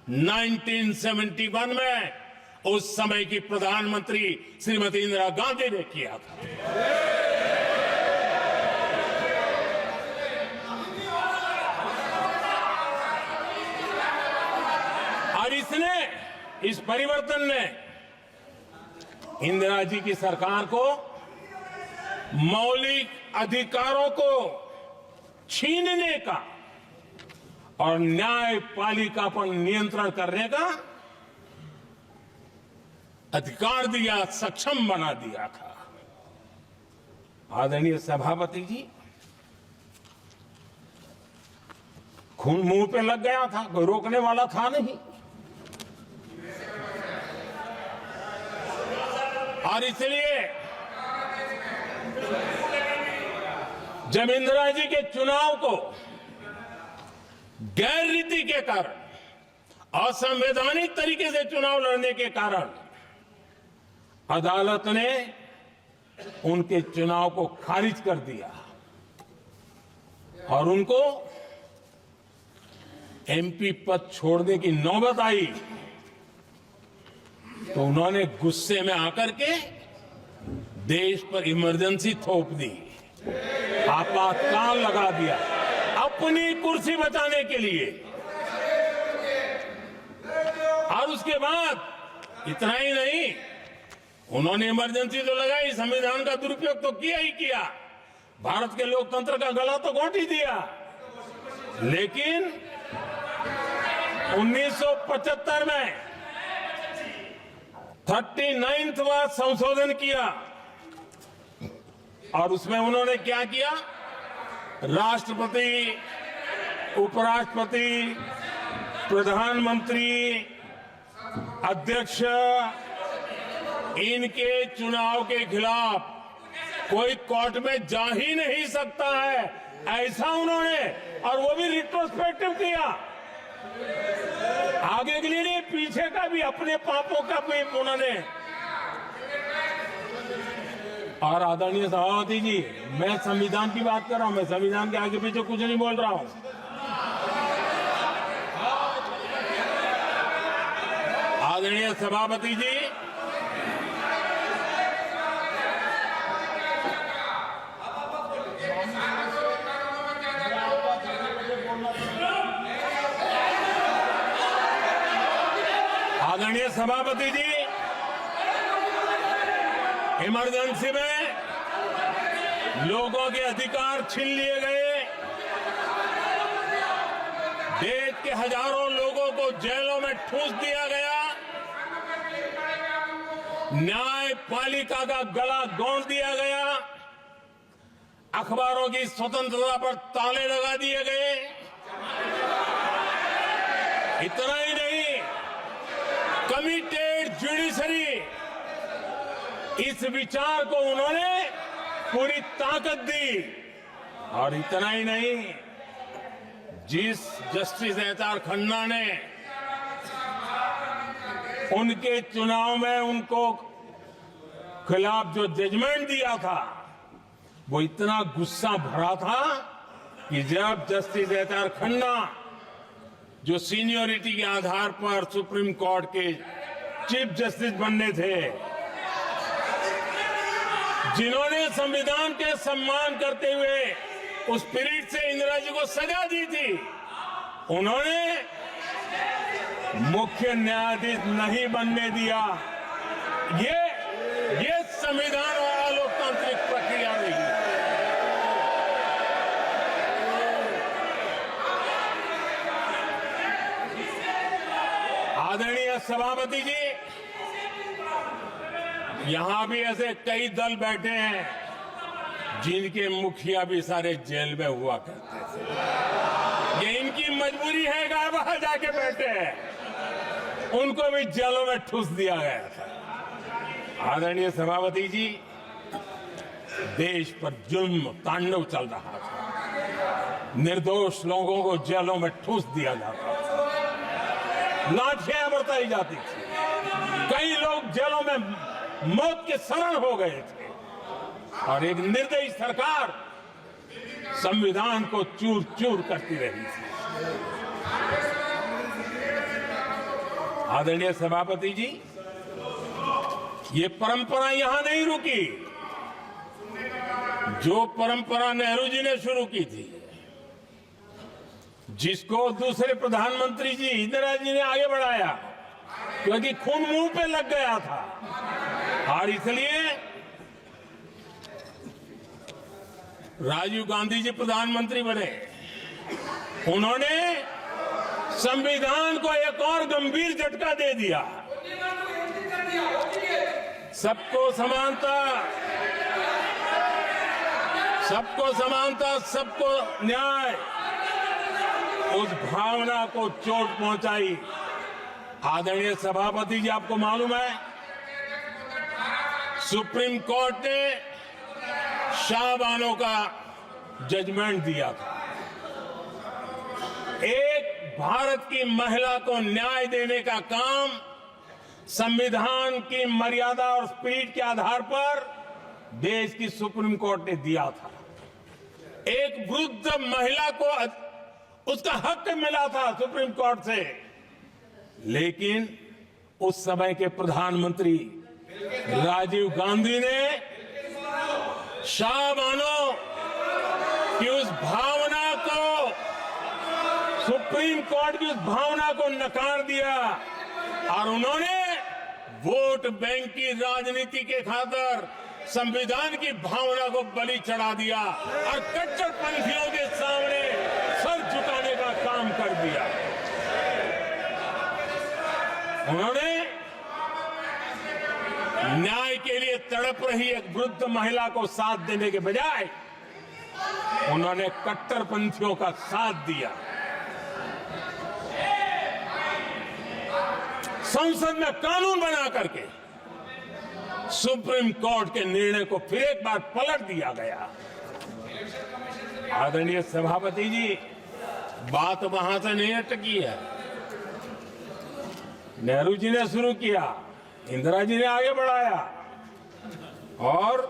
1971 में उस समय की प्रधानमंत्री श्रीमती इंदिरा गांधी ने किया था। और इस परिवर्तन ने इंदिरा जी की सरकार को मौलिक अधिकारों को छीनने का और न्यायपालिका पर नियंत्रण करने का अधिकार दिया, सक्षम बना दिया था। आदरणीय सभापति जी, खून मुंह पे लग गया था, कोई रोकने वाला था नहीं। और इसलिए जब इंदिरा जी के चुनाव को गैर रीति के कारण, असंवैधानिक तरीके से चुनाव लड़ने के कारण अदालत ने उनके चुनाव को खारिज कर दिया और उनको एमपी पद छोड़ने की नौबत आई, तो उन्होंने गुस्से में आकर के देश पर इमरजेंसी थोप दी, आपातकाल लगा दिया। अब अपनी कुर्सी बचाने के लिए। और उसके बाद इतना ही नहीं, उन्होंने इमरजेंसी तो लगाई, संविधान का दुरुपयोग तो किया ही किया, भारत के लोकतंत्र का गला तो घोंट ही दिया। लेकिन 1975 में 39वां संशोधन किया और उसमें उन्होंने क्या किया, राष्ट्रपति, उपराष्ट्रपति, प्रधानमंत्री, अध्यक्ष, इनके चुनाव के खिलाफ कोई कोर्ट में जा ही नहीं सकता है, ऐसा उन्होंने, और वो भी रिट्रोस्पेक्टिव किया, आगे के लिए नहीं, पीछे का भी, अपने पापों का भी उन्होंने। और आदरणीय सभापति जी, मैं संविधान की बात कर रहा हूं, मैं संविधान के आगे पीछे कुछ नहीं बोल रहा हूं। आदरणीय सभापति जी, आदरणीय सभापति जी, इमरजेंसी में लोगों के अधिकार छीन लिए गए, देश के हजारों लोगों को जेलों में ठूंस दिया गया, न्यायपालिका का गला घोंट दिया गया, अखबारों की स्वतंत्रता पर ताले लगा दिए गए। इतना ही नहीं, कमिटेड जुडिशरी, इस विचार को उन्होंने पूरी ताकत दी। और इतना ही नहीं, जिस जस्टिस एच.आर. खन्ना ने उनके चुनाव में उनको खिलाफ जो जजमेंट दिया था, वो इतना गुस्सा भरा था कि जब जस्टिस एच.आर. खन्ना, जो सीनियरिटी के आधार पर सुप्रीम कोर्ट के चीफ जस्टिस बनने थे, जिन्होंने संविधान के सम्मान करते हुए उस पीरियड से इंदिरा जी को सजा दी थी, उन्होंने मुख्य न्यायाधीश नहीं बनने दिया। ये संविधान और अलोकतांत्रिक प्रक्रिया रही। आदरणीय सभापति जी, यहां भी ऐसे कई दल बैठे हैं जिनके मुखिया भी सारे जेल में हुआ करते थे। ये इनकी मजबूरी है कि वहां जाके बैठे हैं, उनको भी जेलों में ठूस दिया गया था। आदरणीय सभापति जी, देश पर जुल्म तांडव चल रहा था, निर्दोष लोगों को जेलों में ठूस दिया जाता था, लाठियां बरताई जाती थी, कई लोग जेलों में मौत के शरण हो गए थे, और एक निर्दयी सरकार संविधान को चूर चूर करती रही थी। आदरणीय सभापति जी, ये परंपरा यहां नहीं रुकी। जो परंपरा नेहरू जी ने शुरू की थी, जिसको दूसरे प्रधानमंत्री जी इंदिरा जी ने आगे बढ़ाया, क्योंकि खून मुंह पे लग गया था, और इसलिए राजीव गांधी जी प्रधानमंत्री बने। उन्होंने संविधान को एक और गंभीर झटका दे दिया। सबको समानता, सबको समानता, सबको न्याय, उस भावना को चोट पहुंचाई। आदरणीय सभापति जी, आपको मालूम है, सुप्रीम कोर्ट ने शाहबानो का जजमेंट दिया था। एक भारत की महिला को न्याय देने का काम संविधान की मर्यादा और स्पिरिट के आधार पर देश की सुप्रीम कोर्ट ने दिया था। एक वृद्ध महिला को उसका हक मिला था सुप्रीम कोर्ट से, लेकिन उस समय के प्रधानमंत्री राजीव गांधी ने शाहबानो की उस भावना को सुप्रीम कोर्ट की उस भावना को नकार दिया और उन्होंने वोट बैंक की राजनीति के खातिर संविधान की भावना को बलि चढ़ा दिया और कट्टरपंथियों के सामने सर झुकाने का काम कर दिया। उन्होंने न्याय के लिए तड़प रही एक वृद्ध महिला को साथ देने के बजाय उन्होंने कट्टरपंथियों का साथ दिया। संसद में कानून बना करके सुप्रीम कोर्ट के निर्णय को फिर एक बार पलट दिया गया। आदरणीय सभापति जी, बात वहां से नहीं अटकी है। नेहरू जी ने शुरू किया, इंदिरा जी ने आगे बढ़ाया और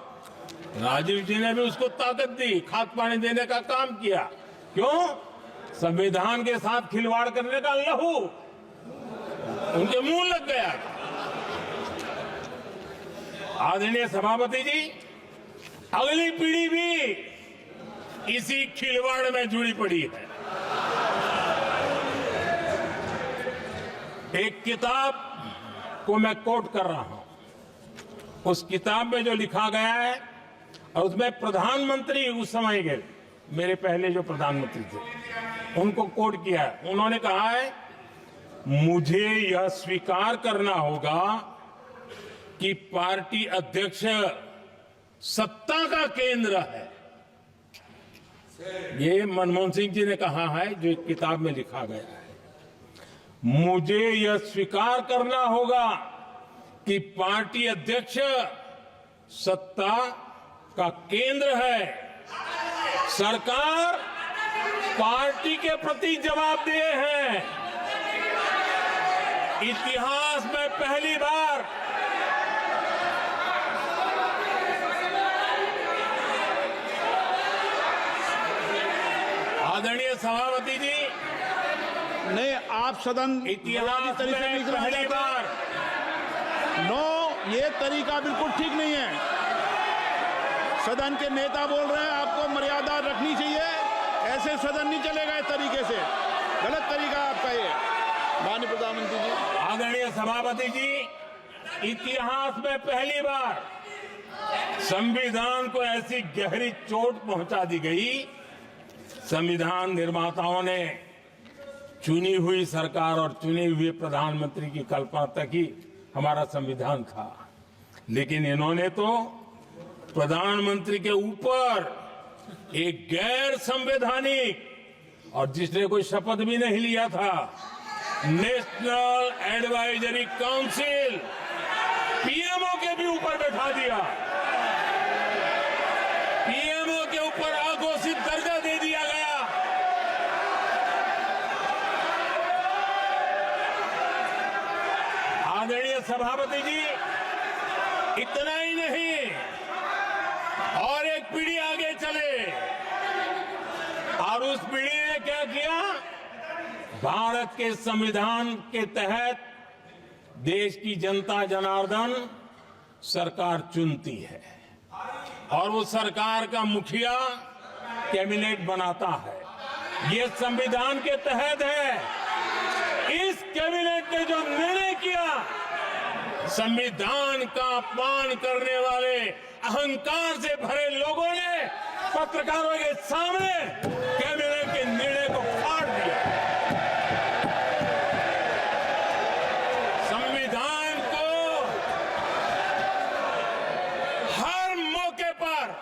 राजीव जी ने भी उसको ताकत दी, खाद पानी देने का काम किया। क्यों? संविधान के साथ खिलवाड़ करने का लहू उनके मुंह लग गया। आदरणीय सभापति जी, अगली पीढ़ी भी इसी खिलवाड़ में जुड़ी पड़ी है। एक किताब को मैं कोट कर रहा हूं। उस किताब में जो लिखा गया है और उसमें प्रधानमंत्री उस समय के मेरे पहले जो प्रधानमंत्री थे उनको कोट किया है। उन्होंने कहा है, मुझे यह स्वीकार करना होगा कि पार्टी अध्यक्ष सत्ता का केंद्र है। ये मनमोहन सिंह जी ने कहा है, जो एक किताब में लिखा गया है। मुझे यह स्वीकार करना होगा कि पार्टी अध्यक्ष सत्ता का केंद्र है। सरकार पार्टी के प्रति जवाबदेह है। इतिहास में पहली बार आदरणीय सभापति जी, नहीं, आप सदन इतिहास में पहली बार ये तरीका बिल्कुल ठीक नहीं है। सदन के नेता बोल रहे हैं, आपको मर्यादा रखनी चाहिए। ऐसे सदन नहीं चलेगा इस तरीके से, गलत तरीका आपका ये। माननीय प्रधानमंत्री जी। आदरणीय सभापति जी, इतिहास में पहली बार संविधान को ऐसी गहरी चोट पहुंचा दी गई। संविधान निर्माताओं ने चुनी हुई सरकार और चुने हुए प्रधानमंत्री की कल्पना तक ही हमारा संविधान था, लेकिन इन्होंने तो प्रधानमंत्री के ऊपर एक गैर संवैधानिक और जिसने कोई शपथ भी नहीं लिया था, नेशनल एडवाइजरी काउंसिल पीएमओ के भी ऊपर बैठा दिया। पीएमओ के ऊपर अघोषित दर्जा दे दिया गया। आदरणीय सभापति जी, इतना ही नहीं, और एक पीढ़ी आगे चले और उस पीढ़ी ने क्या किया? भारत के संविधान के तहत देश की जनता जनार्दन सरकार चुनती है और वो सरकार का मुखिया कैबिनेट बनाता है। ये संविधान के तहत है। इस कैबिनेट ने जो निर्णय किया, संविधान का अपमान करने वाले अहंकार से भरे लोगों ने पत्रकारों के सामने कैबिनेट के निर्णय को फाड़ दिया। संविधान को हर मौके पर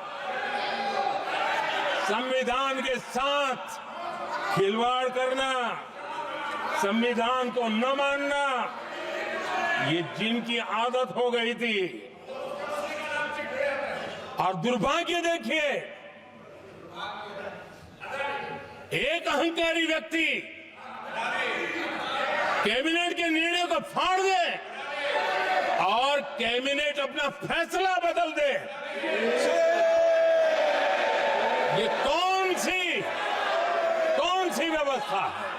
संविधान के साथ खिलवाड़ करना, संविधान को न मानना, ये जिनकी आदत हो गई थी। और दुर्भाग्य देखिए, एक अहंकारी व्यक्ति कैबिनेट के निर्णय को फाड़ दे और कैबिनेट अपना फैसला बदल दे। ये कौन सी व्यवस्था है?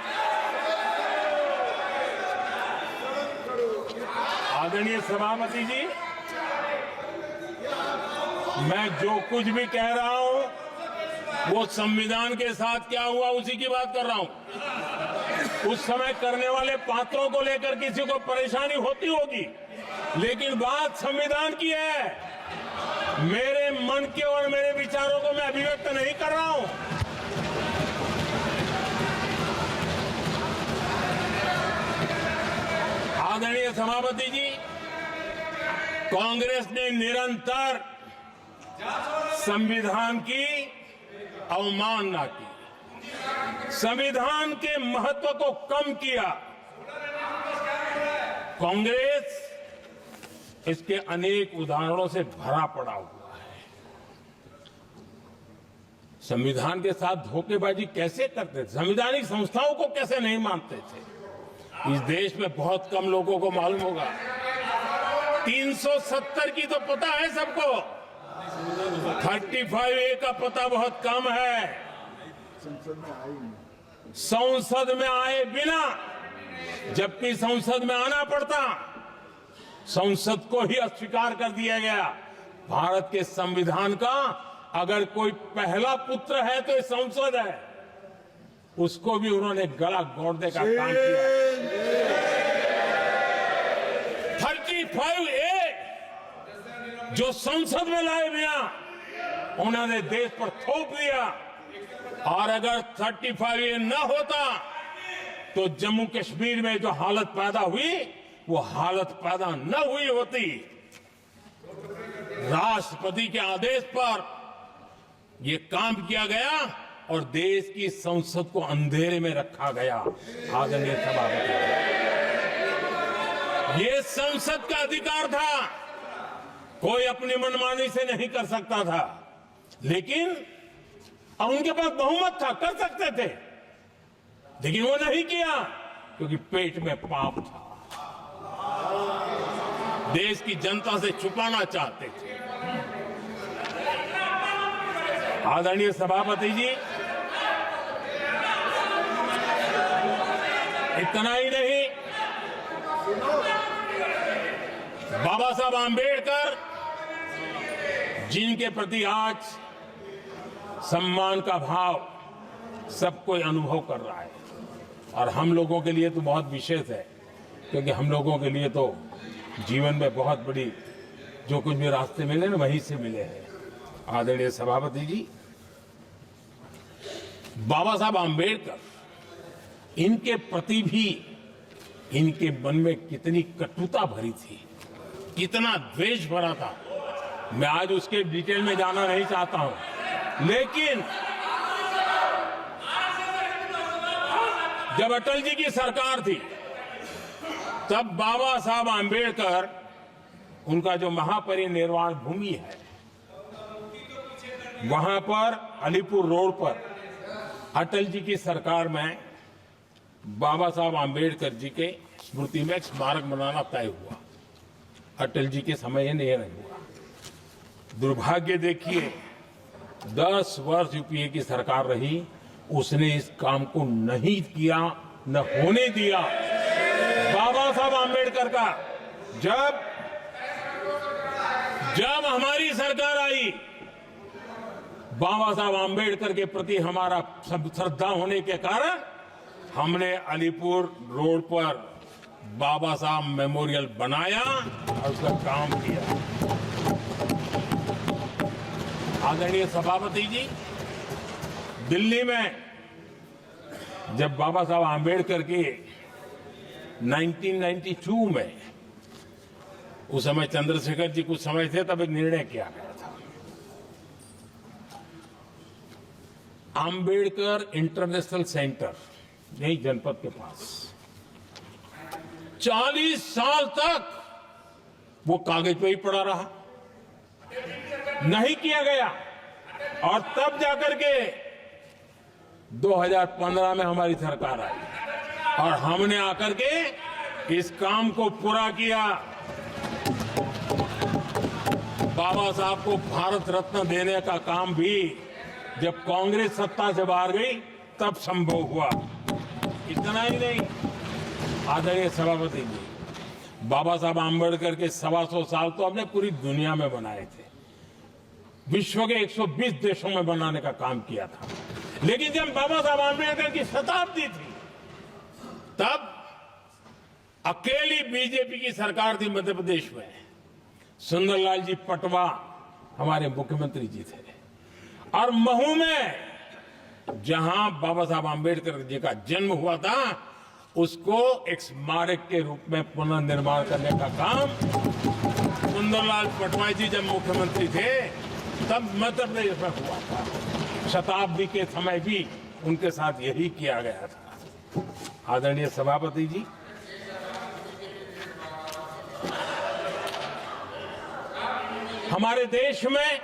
आदरणीय सभापति जी, मैं जो कुछ भी कह रहा हूं वो संविधान के साथ क्या हुआ उसी की बात कर रहा हूं। उस समय करने वाले पात्रों को लेकर किसी को परेशानी होती होगी, लेकिन बात संविधान की है। मेरे मन के और मेरे विचारों को मैं अभिव्यक्त नहीं कर रहा हूं। आदरणीय सभापति जी, कांग्रेस ने निरंतर संविधान की अवमानना की, संविधान के महत्व को कम किया। कांग्रेस इसके अनेक उदाहरणों से भरा पड़ा हुआ है। संविधान के साथ धोखेबाजी कैसे करते थे, संवैधानिक संस्थाओं को कैसे नहीं मानते थे, इस देश में बहुत कम लोगों को मालूम होगा। 370 की तो पता है सबको, 35A का पता बहुत कम है। संसद में आए बिना, जबकि संसद में आना पड़ता, संसद को ही अस्वीकार कर दिया गया। भारत के संविधान का अगर कोई पहला पुत्र है तो ये संसद है, उसको भी उन्होंने गला घोटने का काम किया। 35A जो संसद में लाए बिना उन्होंने देश पर थोप दिया, और अगर 35A न होता तो जम्मू कश्मीर में जो हालत पैदा हुई वो हालत पैदा न हुई होती। राष्ट्रपति के आदेश पर यह काम किया गया और देश की संसद को अंधेरे में रखा गया। आदरणीय सभापति, ये संसद का अधिकार था, कोई अपनी मनमानी से नहीं कर सकता था, लेकिन और उनके पास बहुमत था, कर सकते थे, लेकिन वो नहीं किया क्योंकि पेट में पाप था, देश की जनता से छुपाना चाहते थे। आदरणीय सभापति जी, इतना ही नहीं, बाबा साहब आंबेडकर जिनके प्रति आज सम्मान का भाव सब कोई अनुभव कर रहा है, और हम लोगों के लिए तो बहुत विशेष है, क्योंकि हम लोगों के लिए तो जीवन में बहुत बड़ी जो कुछ भी रास्ते मिले ना वहीं से मिले हैं। आदरणीय सभापति जी, बाबा साहब आंबेडकर इनके प्रति भी इनके मन में कितनी कटुता भरी थी, कितना द्वेष भरा था, मैं आज उसके डिटेल में जाना नहीं चाहता हूं। लेकिन जब अटल जी की सरकार थी तब बाबा साहब आंबेडकर, उनका जो महापरिनिर्वाण भूमि है, वहां पर अलीपुर रोड पर अटल जी की सरकार में बाबा साहब आंबेडकर जी के स्मृति में एक स्मारक बनाना तय हुआ। अटल जी के समय यह नहीं हुआ। दुर्भाग्य देखिए, 10 वर्ष यूपीए की सरकार रही, उसने इस काम को नहीं किया, न होने दिया। बाबा साहब आंबेडकर का जब हमारी सरकार आई, बाबा साहब आंबेडकर के प्रति हमारा श्रद्धा होने के कारण हमने अलीपुर रोड पर बाबा साहब मेमोरियल बनाया और उसका काम किया। आदरणीय सभापति जी, दिल्ली में जब बाबा साहब आंबेडकर के 1992 में, उस समय चंद्रशेखर जी कुछ समय थे, तब एक निर्णय किया गया था, आंबेडकर इंटरनेशनल सेंटर यही जनपद के पास 40 साल तक वो कागज पे ही पड़ा रहा, नहीं किया गया। और तब जाकर के 2015 में हमारी सरकार आई और हमने आकर के इस काम को पूरा किया। बाबा साहब को भारत रत्न देने का काम भी जब कांग्रेस सत्ता से बाहर गई तब संभव हुआ। इतना ही नहीं, आदरणीय सभापति जी, बाबा साहब आंबेडकर के 125 साल तो हमने पूरी दुनिया में बनाए थे, विश्व के 120 देशों में बनाने का काम किया था। लेकिन जब बाबा साहब आंबेडकर की शताब्दी थी तब अकेली बीजेपी की सरकार थी मध्य प्रदेश में। सुंदरलाल जी पटवा हमारे मुख्यमंत्री जी थे। और महू में जहां बाबा साहब आंबेडकर जी का जन्म हुआ था, उसको एक स्मारक के रूप में पुनर्निर्माण करने का काम सुंदरलाल पटवा जी जब मुख्यमंत्री थे तब मध्य प्रदेश में हुआ था। शताब्दी के समय भी उनके साथ यही किया गया था। आदरणीय सभापति जी, हमारे देश में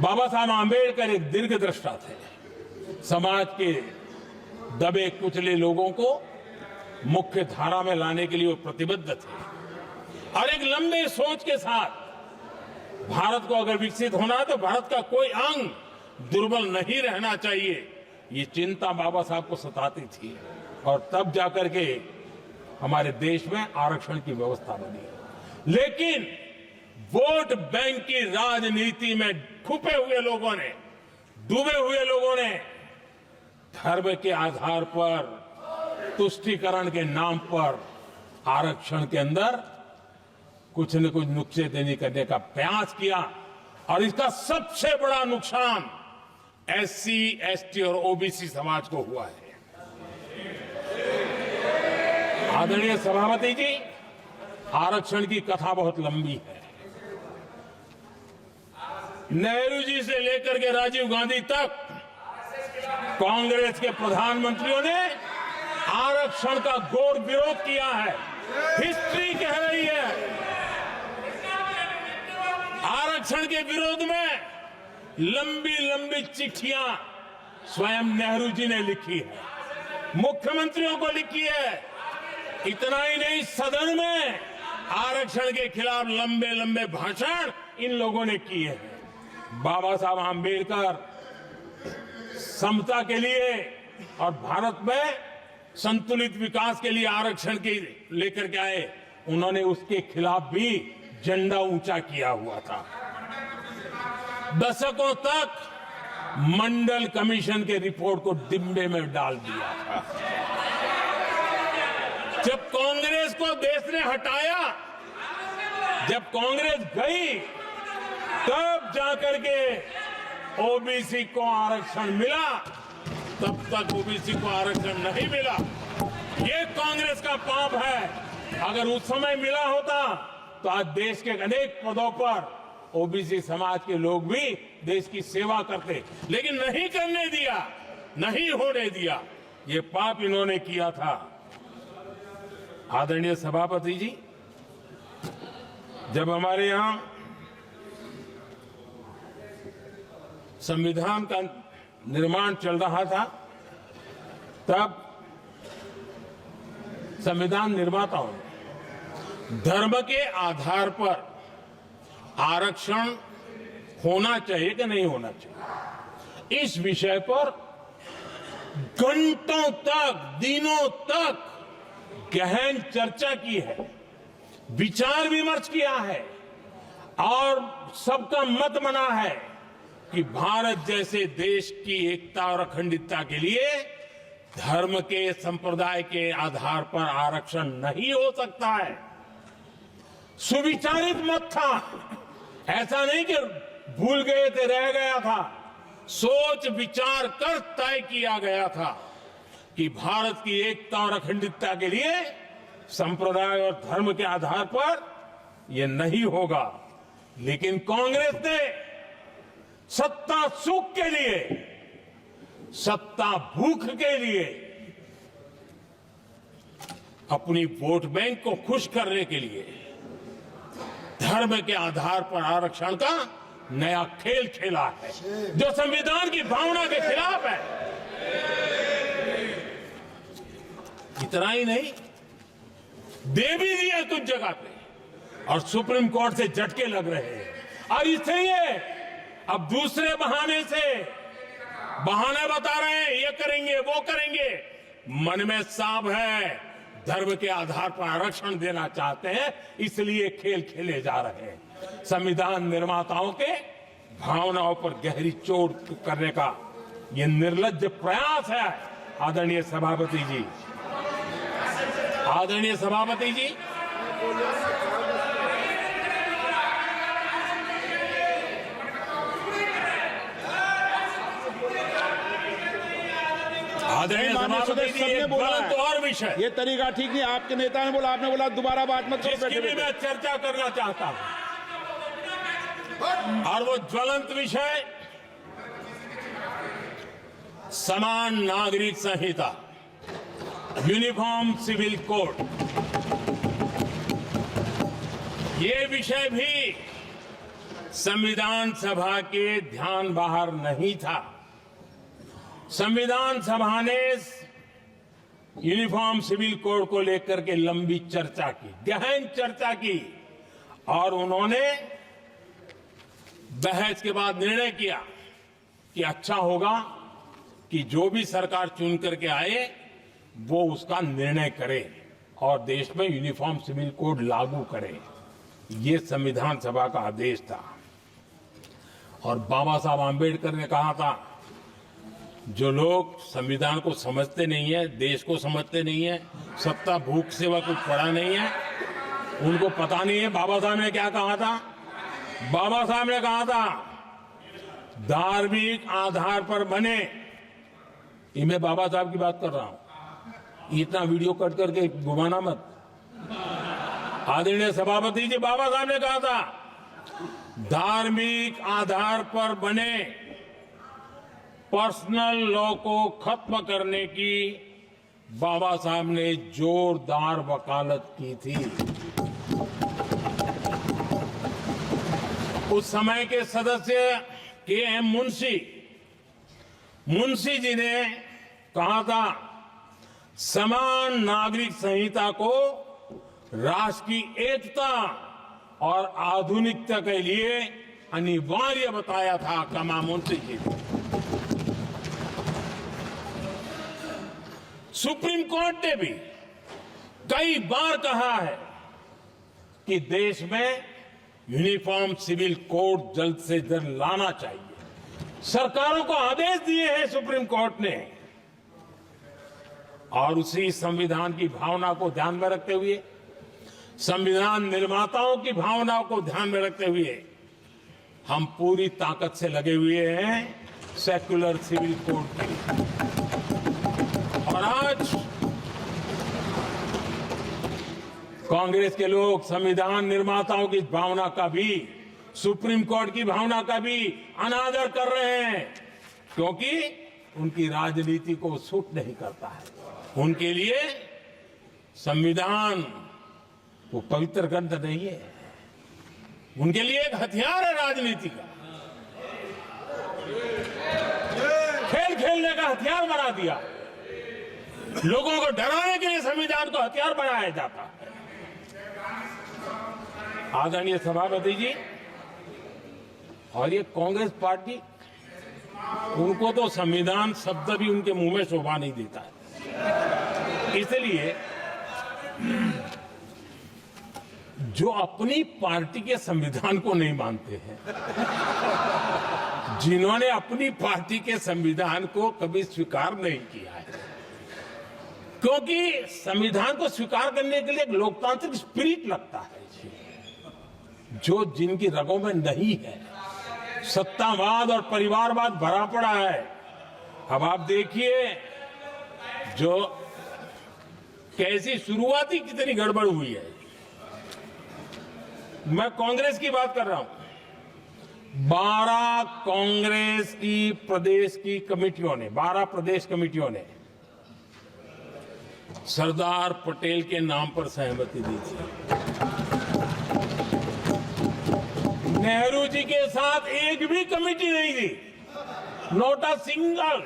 बाबा साहब आंबेडकर एक दीर्घदृष्टा थे। समाज के दबे कुचले लोगों को मुख्य धारा में लाने के लिए वो प्रतिबद्ध थे और एक लंबे सोच के साथ भारत को अगर विकसित होना है तो भारत का कोई अंग दुर्बल नहीं रहना चाहिए, ये चिंता बाबा साहब को सताती थी। और तब जाकर के हमारे देश में आरक्षण की व्यवस्था बनी। लेकिन वोट बैंक की राजनीति में छुपे हुए लोगों ने, डूबे हुए लोगों ने धर्म के आधार पर, तुष्टीकरण के नाम पर आरक्षण के अंदर कुछ न कुछ नुक्सेदनी करने का प्रयास किया और इसका सबसे बड़ा नुकसान एससी, एसटी और ओबीसी समाज को हुआ है। आदरणीय सभापति जी, आरक्षण की कथा बहुत लंबी है। नेहरू जी से लेकर के राजीव गांधी तक कांग्रेस के प्रधानमंत्रियों ने आरक्षण का घोर विरोध किया है। हिस्ट्री कह रही है आरक्षण के विरोध में लंबी लंबी चिट्ठियां स्वयं नेहरू जी ने लिखी है, मुख्यमंत्रियों को लिखी है। इतना ही नहीं, सदन में आरक्षण के खिलाफ लंबे लंबे भाषण इन लोगों ने किए हैं। बाबा साहब आंबेडकर समता के लिए और भारत में संतुलित विकास के लिए आरक्षण के लेकर के आए। उन्होंने उसके खिलाफ भी झंडा ऊंचा किया हुआ था। दशकों तक मंडल कमीशन के रिपोर्ट को डिब्बे में डाल दिया था। जब कांग्रेस को देश ने हटाया, जब कांग्रेस गई, तब जाकर के ओबीसी को आरक्षण मिला। तब तक ओबीसी को आरक्षण नहीं मिला। ये कांग्रेस का पाप है। अगर उस समय मिला होता तो आज देश के अनेक पदों पर ओबीसी समाज के लोग भी देश की सेवा करते, लेकिन नहीं करने दिया, नहीं होने दिया। ये पाप इन्होंने किया था। आदरणीय सभापति जी, जब हमारे यहां संविधान का निर्माण चल रहा था, तब संविधान निर्माताओं ने धर्म के आधार पर आरक्षण होना चाहिए कि नहीं होना चाहिए, इस विषय पर घंटों तक, दिनों तक गहन चर्चा की है, विचार विमर्श किया है और सबका मत बना है कि भारत जैसे देश की एकता और अखंडता के लिए धर्म के, संप्रदाय के आधार पर आरक्षण नहीं हो सकता है। सुविचारित मत था, ऐसा नहीं कि भूल गए थे, रह गया था। सोच विचार कर तय किया गया था कि भारत की एकता और अखंडता के लिए संप्रदाय और धर्म के आधार पर यह नहीं होगा। लेकिन कांग्रेस ने सत्ता सुख के लिए, सत्ता भूख के लिए, अपनी वोट बैंक को खुश करने के लिए धर्म के आधार पर आरक्षण का नया खेल खेला है, जो संविधान की भावना के खिलाफ है। इतना ही नहीं, दे भी दिया कुछ जगह पे और सुप्रीम कोर्ट से झटके लग रहे हैं। और इसलिए अब दूसरे बहाने से बहाने बता रहे हैं, ये करेंगे, वो करेंगे। मन में साफ है, धर्म के आधार पर आरक्षण देना चाहते हैं, इसलिए खेल खेले जा रहे हैं। संविधान निर्माताओं के भावनाओं पर गहरी चोट करने का यह निर्लज्ज प्रयास है। आदरणीय सभापति जी, आदरणीय सभापति जी, आदरणीय सभापति जी, एक गलत और विषय, ये तरीका ठीक नहीं। आपके नेता ने बोला, आपने बोला दोबारा बात मत करो। जिसकी भी मैं चर्चा करना चाहता हूं, और वो ज्वलंत विषय समान नागरिक संहिता, यूनिफॉर्म सिविल कोड। ये विषय भी संविधान सभा के ध्यान बाहर नहीं था। संविधान सभा ने यूनिफॉर्म सिविल कोड को लेकर के लंबी चर्चा की, गहन चर्चा की, और उन्होंने बहस के बाद निर्णय किया कि अच्छा होगा कि जो भी सरकार चुन करके आए वो उसका निर्णय करे और देश में यूनिफॉर्म सिविल कोड लागू करे। ये संविधान सभा का आदेश था। और बाबा साहब आंबेडकर ने कहा था, जो लोग संविधान को समझते नहीं है, देश को समझते नहीं है, सत्ता भूख सेवा कुछ पड़ा नहीं है, उनको पता नहीं है बाबा साहब ने क्या कहा था। बाबा साहब ने कहा था, धार्मिक आधार पर बने, ये मैं बाबा साहब की बात कर रहा हूं, इतना वीडियो कट करके घुमाना मत। आदरणीय सभापति जी, बाबा साहब ने कहा था, धार्मिक आधार पर बने पर्सनल लॉ को खत्म करने की बाबा साहब ने जोरदार वकालत की थी। उस समय के सदस्य के.एम. मुंशी जी ने कहा था, समान नागरिक संहिता को राष्ट्र की एकता और आधुनिकता के लिए अनिवार्य बताया था। कमा मुंशी जी ने। सुप्रीम कोर्ट ने भी कई बार कहा है कि देश में यूनिफॉर्म सिविल कोड जल्द से जल्द लाना चाहिए। सरकारों को आदेश दिए हैं सुप्रीम कोर्ट ने, और उसी संविधान की भावना को ध्यान में रखते हुए, संविधान निर्माताओं की भावनाओं को ध्यान में रखते हुए हम पूरी ताकत से लगे हुए हैं सेक्युलर सिविल कोड के लिए। और आज कांग्रेस के लोग संविधान निर्माताओं की भावना का भी, सुप्रीम कोर्ट की भावना का भी अनादर कर रहे हैं, क्योंकि उनकी राजनीति को सूट नहीं करता है। उनके लिए संविधान वो पवित्र ग्रंथ नहीं है, उनके लिए एक हथियार है राजनीति का। खेल खेलने का हथियार बना दिया। लोगों को डराने के लिए संविधान को हथियार बनाया जाता है। आदरणीय सभापति जी, और ये कांग्रेस पार्टी, उनको तो संविधान शब्द भी उनके मुंह में शोभा नहीं देता है। इसलिए जो अपनी पार्टी के संविधान को नहीं मानते हैं, जिन्होंने अपनी पार्टी के संविधान को कभी स्वीकार नहीं किया है, क्योंकि संविधान को स्वीकार करने के लिए एक लोकतांत्रिक स्पिरिट लगता है जो जिनकी रगों में नहीं है। सत्तावाद और परिवारवाद भरा पड़ा है। अब आप देखिए जो कैसी शुरुआती कितनी गड़बड़ हुई है। मैं कांग्रेस की बात कर रहा हूं। 12 कांग्रेस की प्रदेश की कमेटियों ने, 12 प्रदेश कमेटियों ने सरदार पटेल के नाम पर सहमति दी थी। नेहरू जी के साथ एक भी कमेटी नहीं थी, नॉट अ सिंगल।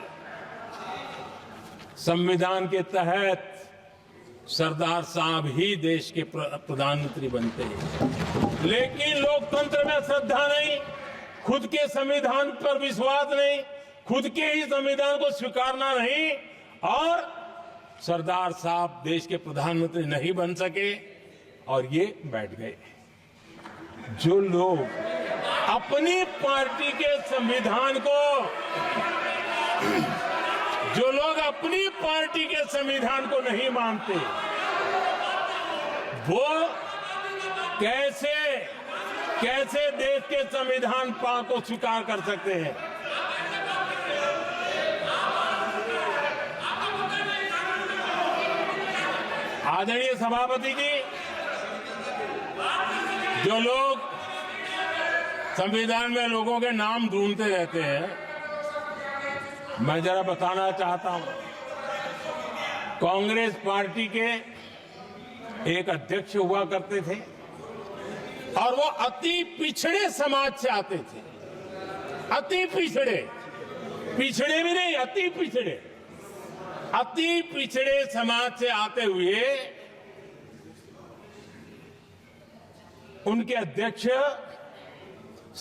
संविधान के तहत सरदार साहब ही देश के प्रधानमंत्री बनते हैं, लेकिन लोकतंत्र में श्रद्धा नहीं, खुद के संविधान पर विश्वास नहीं, खुद के ही संविधान को स्वीकारना नहीं, और सरदार साहब देश के प्रधानमंत्री नहीं बन सके और ये बैठ गए। जो लोग अपनी पार्टी के संविधान को जो लोग अपनी पार्टी के संविधान को नहीं मानते, वो कैसे देश के संविधान को स्वीकार कर सकते हैं? आदरणीय सभापति जी, जो लोग संविधान में लोगों के नाम ढूंढते रहते हैं, मैं जरा बताना चाहता हूं, कांग्रेस पार्टी के एक अध्यक्ष हुआ करते थे और वो अति पिछड़े समाज से आते थे। अति पिछड़े भी नहीं, अति पिछड़े समाज से आते हुए उनके अध्यक्ष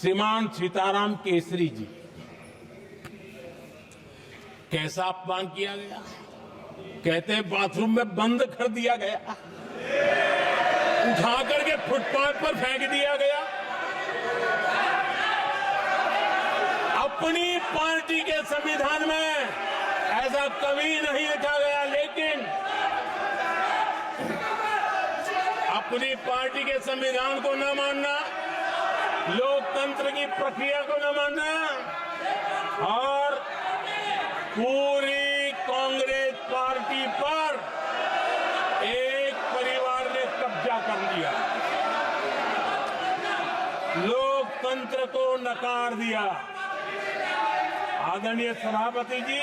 श्रीमान सीताराम केसरी जी, कैसा अपमान किया गया। कहते हैं बाथरूम में बंद कर दिया गया, उठा करके फुटपाथ पर फेंक दिया गया। अपनी पार्टी के संविधान में ऐसा कभी नहीं लिखा गया, लेकिन अपनी पार्टी के संविधान को न मानना, लोकतंत्र की प्रक्रिया को न मानना और पूरी कांग्रेस पार्टी पर एक परिवार ने कब्जा कर लिया, लोकतंत्र को नकार दिया। आदरणीय सभापति जी,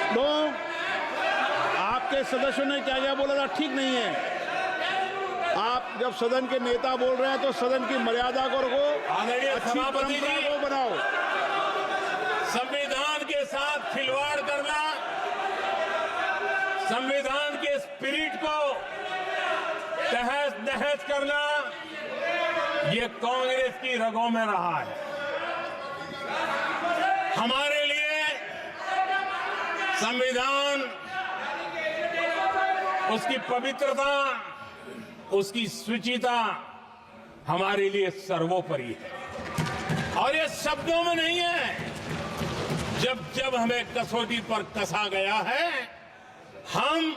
तो आपके सदस्यों ने क्या क्या बोला था, ठीक नहीं है। आप जब सदन के नेता बोल रहे हैं तो सदन की मर्यादा को रखो, अच्छी परंपरा को बनाओ। संविधान के साथ खिलवाड़ करना, संविधान के स्पिरिट को तहस नहस करना, ये कांग्रेस की रगों में रहा है। हमारे लिए संविधान, उसकी पवित्रता, उसकी शुचिता हमारे लिए सर्वोपरि है। और ये शब्दों में नहीं है, जब जब हमें कसौटी पर कसा गया है, हम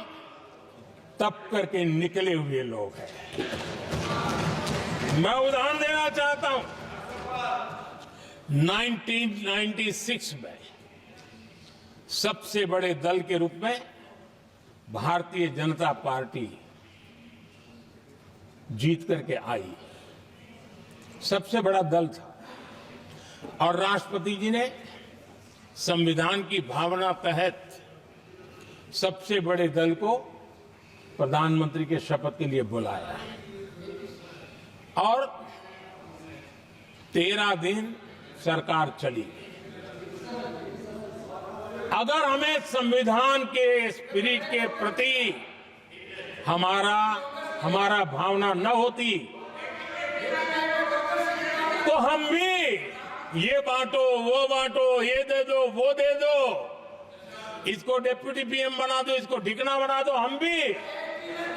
तप करके निकले हुए लोग हैं। मैं उदाहरण देना चाहता हूं, 1996 में सबसे बड़े दल के रूप में भारतीय जनता पार्टी जीत करके आई, सबसे बड़ा दल था। और राष्ट्रपति जी ने संविधान की भावना तहत सबसे बड़े दल को प्रधानमंत्री के शपथ के लिए बुलाया और 13 दिन सरकार चली। अगर हमें संविधान के स्पिरिट के प्रति हमारा भावना न होती तो हम भी ये बांटो, वो बांटो, ये दे दो, वो दे दो, इसको डिप्टी पीएम बना दो, इसको ढिकना बना दो, हम भी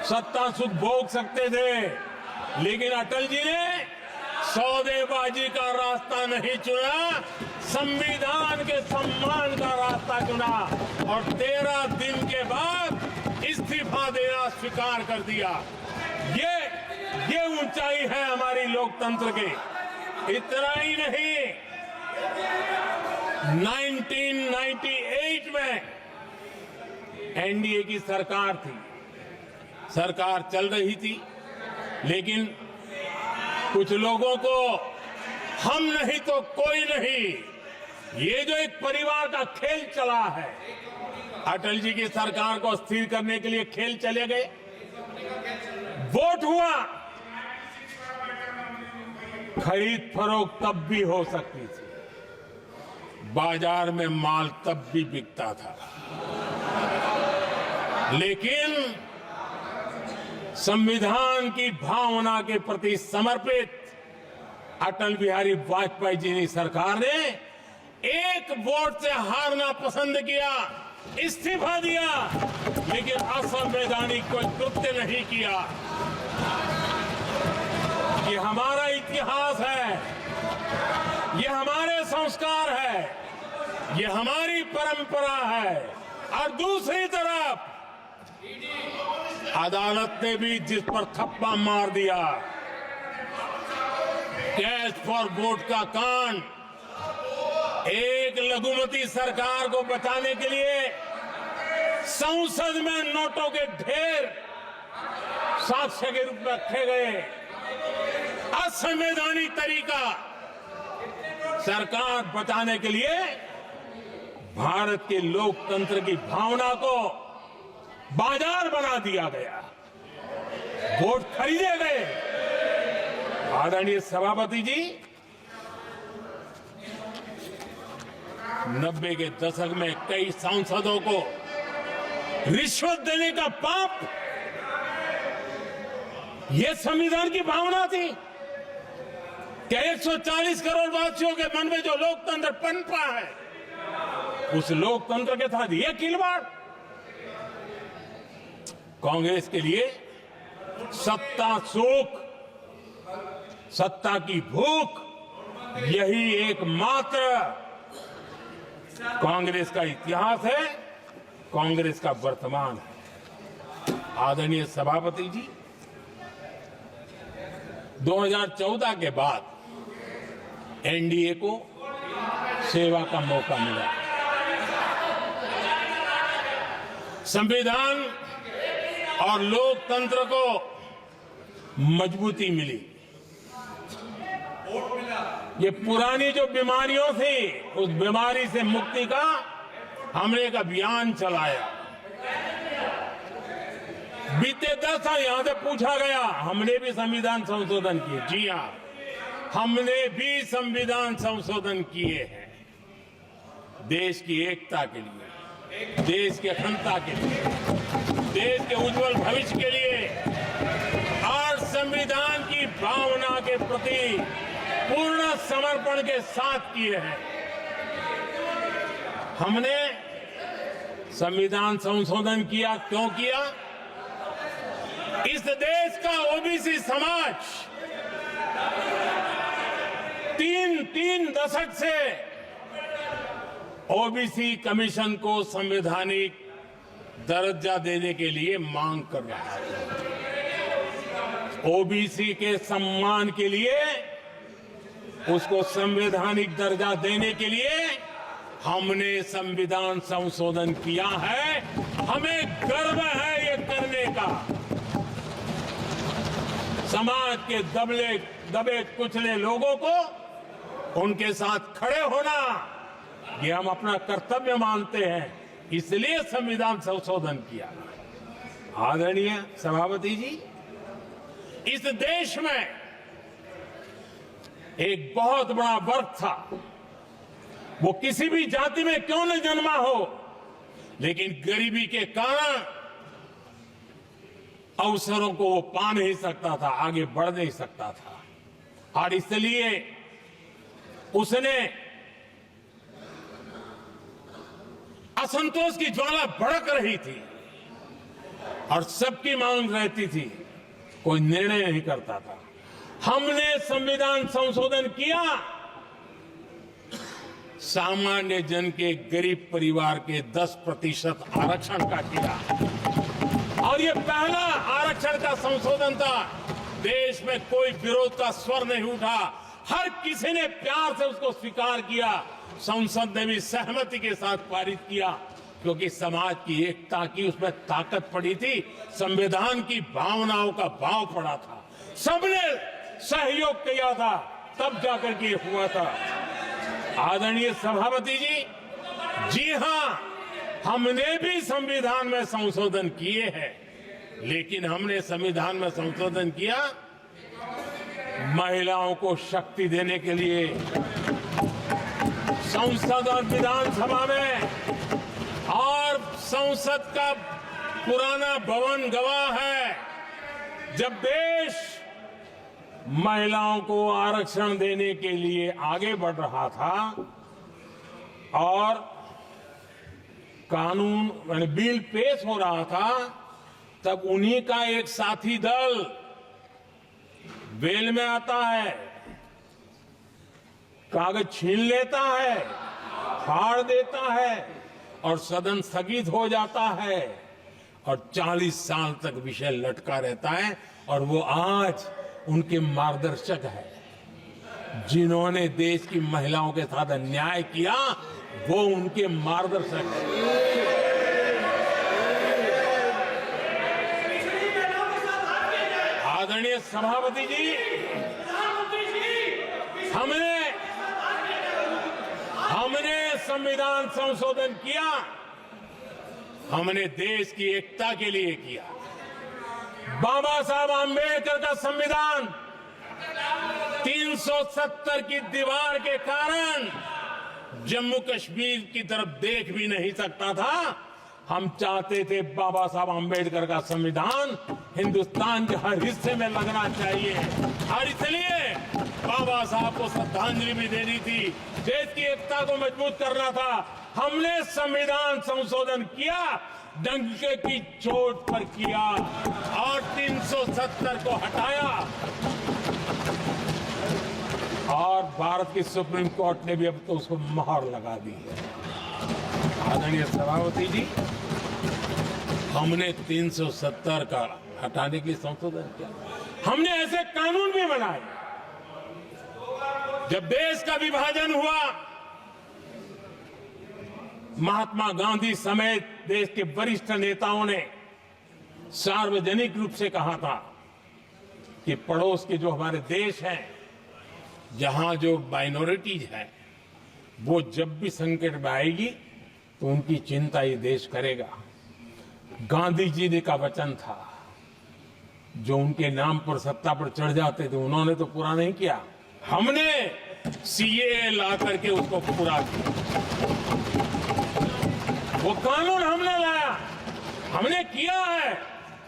सत्ता सुख भोग सकते थे। लेकिन अटल जी ने सौदेबाजी का रास्ता नहीं चुना, संविधान के सम्मान का रास्ता चुना और 13 दिन के बाद इस्तीफा देना स्वीकार कर दिया। ये ऊंचाई है हमारी लोकतंत्र की। इतना ही नहीं, 1998 में एनडीए की सरकार थी, सरकार चल रही थी, लेकिन कुछ लोगों को हम नहीं तो कोई नहीं, ये जो एक परिवार का खेल चला है, अटल जी की सरकार को स्थिर करने के लिए खेल चले गए। वोट हुआ, खरीद फरोख्त तब भी हो सकती थी, बाजार में माल तब भी बिकता था, लेकिन संविधान की भावना के प्रति समर्पित अटल बिहारी वाजपेयी जी की सरकार ने एक वोट से हारना पसंद किया, इस्तीफा दिया, लेकिन असंवैधानिक कोई कृत्य नहीं किया। ये हमारा इतिहास है, ये हमारे संस्कार है, ये हमारी परंपरा है। और दूसरी तरफ अदालत ने भी जिस पर थप्पा मार दिया, कैश फॉर वोट का कांड, एक लघुमती सरकार को बचाने के लिए संसद में नोटों के ढेर साक्ष्य के रूप में रखे गए, असंवैधानिक तरीका। सरकार बचाने के लिए भारत के लोकतंत्र की भावना को बाजार बना दिया गया, वोट खरीदे गए। आदरणीय सभापति जी, 90 के दशक में कई सांसदों को रिश्वत देने का पाप, यह संविधान की भावना थी कि 140 करोड़ वासियों के मन में जो लोकतंत्र पनपा है, उस लोकतंत्र के साथ यह खिलवाड़। कांग्रेस के लिए सत्ता सुख, सत्ता की भूख, यही एकमात्र कांग्रेस का इतिहास है, कांग्रेस का वर्तमान है। आदरणीय सभापति जी, 2014 के बाद एनडीए को सेवा का मौका मिला, संविधान और लोकतंत्र को मजबूती मिली। ये पुरानी जो बीमारियों थी, उस बीमारी से मुक्ति का हमने एक अभियान चलाया। बीते 10 साल यहां से पूछा गया, हमने भी संविधान संशोधन किए। जी हां, हमने भी संविधान संशोधन किए हैं, देश की एकता के लिए, देश की अखंडता के लिए, देश के उज्जवल भविष्य के लिए और संविधान की भावना के प्रति पूर्ण समर्पण के साथ किए हैं। हमने संविधान संशोधन किया, क्यों किया? इस देश का ओबीसी समाज तीन दशक से ओबीसी कमीशन को संवैधानिक दर्जा देने के लिए मांग कर रहा है। ओबीसी के सम्मान के लिए, उसको संवैधानिक दर्जा देने के लिए हमने संविधान संशोधन किया है। हमें गर्व है ये करने का। समाज के दबे कुचले लोगों को उनके साथ खड़े होना, ये हम अपना कर्तव्य मानते हैं, इसलिए संविधान संशोधन किया। आदरणीय सभापति जी, इस देश में एक बहुत बड़ा वर्ग था, वो किसी भी जाति में क्यों न जन्मा हो, लेकिन गरीबी के कारण अवसरों को वो पा नहीं सकता था, आगे बढ़ नहीं सकता था। और इसलिए उसने असंतोष की ज्वाला भड़क रही थी और सबकी मांग रहती थी, कोई निर्णय नहीं करता था। हमने संविधान संशोधन किया, सामान्य जन के गरीब परिवार के 10% आरक्षण का किया, और ये पहला आरक्षण का संशोधन था। देश में कोई विरोध का स्वर नहीं उठा, हर किसी ने प्यार से उसको स्वीकार किया। संसद ने भी सहमति के साथ पारित किया, क्योंकि समाज की एकता की उसमें ताकत पड़ी थी, संविधान की भावनाओं का भाव पड़ा था, सबने सहयोग किया था, तब जाकर के हुआ था। आदरणीय सभापति जी, जी हां, हमने भी संविधान में संशोधन किए हैं, लेकिन हमने संविधान में संशोधन किया महिलाओं को शक्ति देने के लिए। संसद और विधानसभा में, और संसद का पुराना भवन गवाह है, जब देश महिलाओं को आरक्षण देने के लिए आगे बढ़ रहा था और कानून बिल पेश हो रहा था, तब उन्हीं का एक साथी दल वेल में आता है, कागज छीन लेता है, फाड़ देता है और सदन स्थगित हो जाता है और 40 साल तक विषय लटका रहता है। और वो आज उनके मार्गदर्शक है, जिन्होंने देश की महिलाओं के साथ अन्याय किया, वो उनके मार्गदर्शक है। आदरणीय सभापति जी, हमने संविधान संशोधन किया, हमने देश की एकता के लिए किया। बाबा साहब आंबेडकर का संविधान 370 की दीवार के कारण जम्मू कश्मीर की तरफ देख भी नहीं सकता था। हम चाहते थे बाबा साहब आंबेडकर का संविधान हिंदुस्तान के हर हिस्से में लगना चाहिए और इसलिए बाबा साहब को श्रद्धांजलि भी देनी थी, देश की एकता को मजबूत करना था। हमने संविधान संशोधन किया, डंके की चोट पर किया और 370 को हटाया और भारत की सुप्रीम कोर्ट ने भी अब तो उसको मोहर लगा दी है। आदरणीय सभापति जी, हमने 370 का हटाने के लिए संशोधन किया। हमने ऐसे कानून भी बनाए। जब देश का विभाजन हुआ, महात्मा गांधी समेत देश के वरिष्ठ नेताओं ने सार्वजनिक रूप से कहा था कि पड़ोस के जो हमारे देश हैं, जहां जो माइनॉरिटीज है, वो जब भी संकट में आएगी तो उनकी चिंता ये देश करेगा। गांधी जी ने का वचन था, जो उनके नाम पर सत्ता पर चढ़ जाते थे उन्होंने तो पूरा नहीं किया, हमने सीएए ला करके उसको पूरा किया। वो कानून हमने लाया, हमने किया है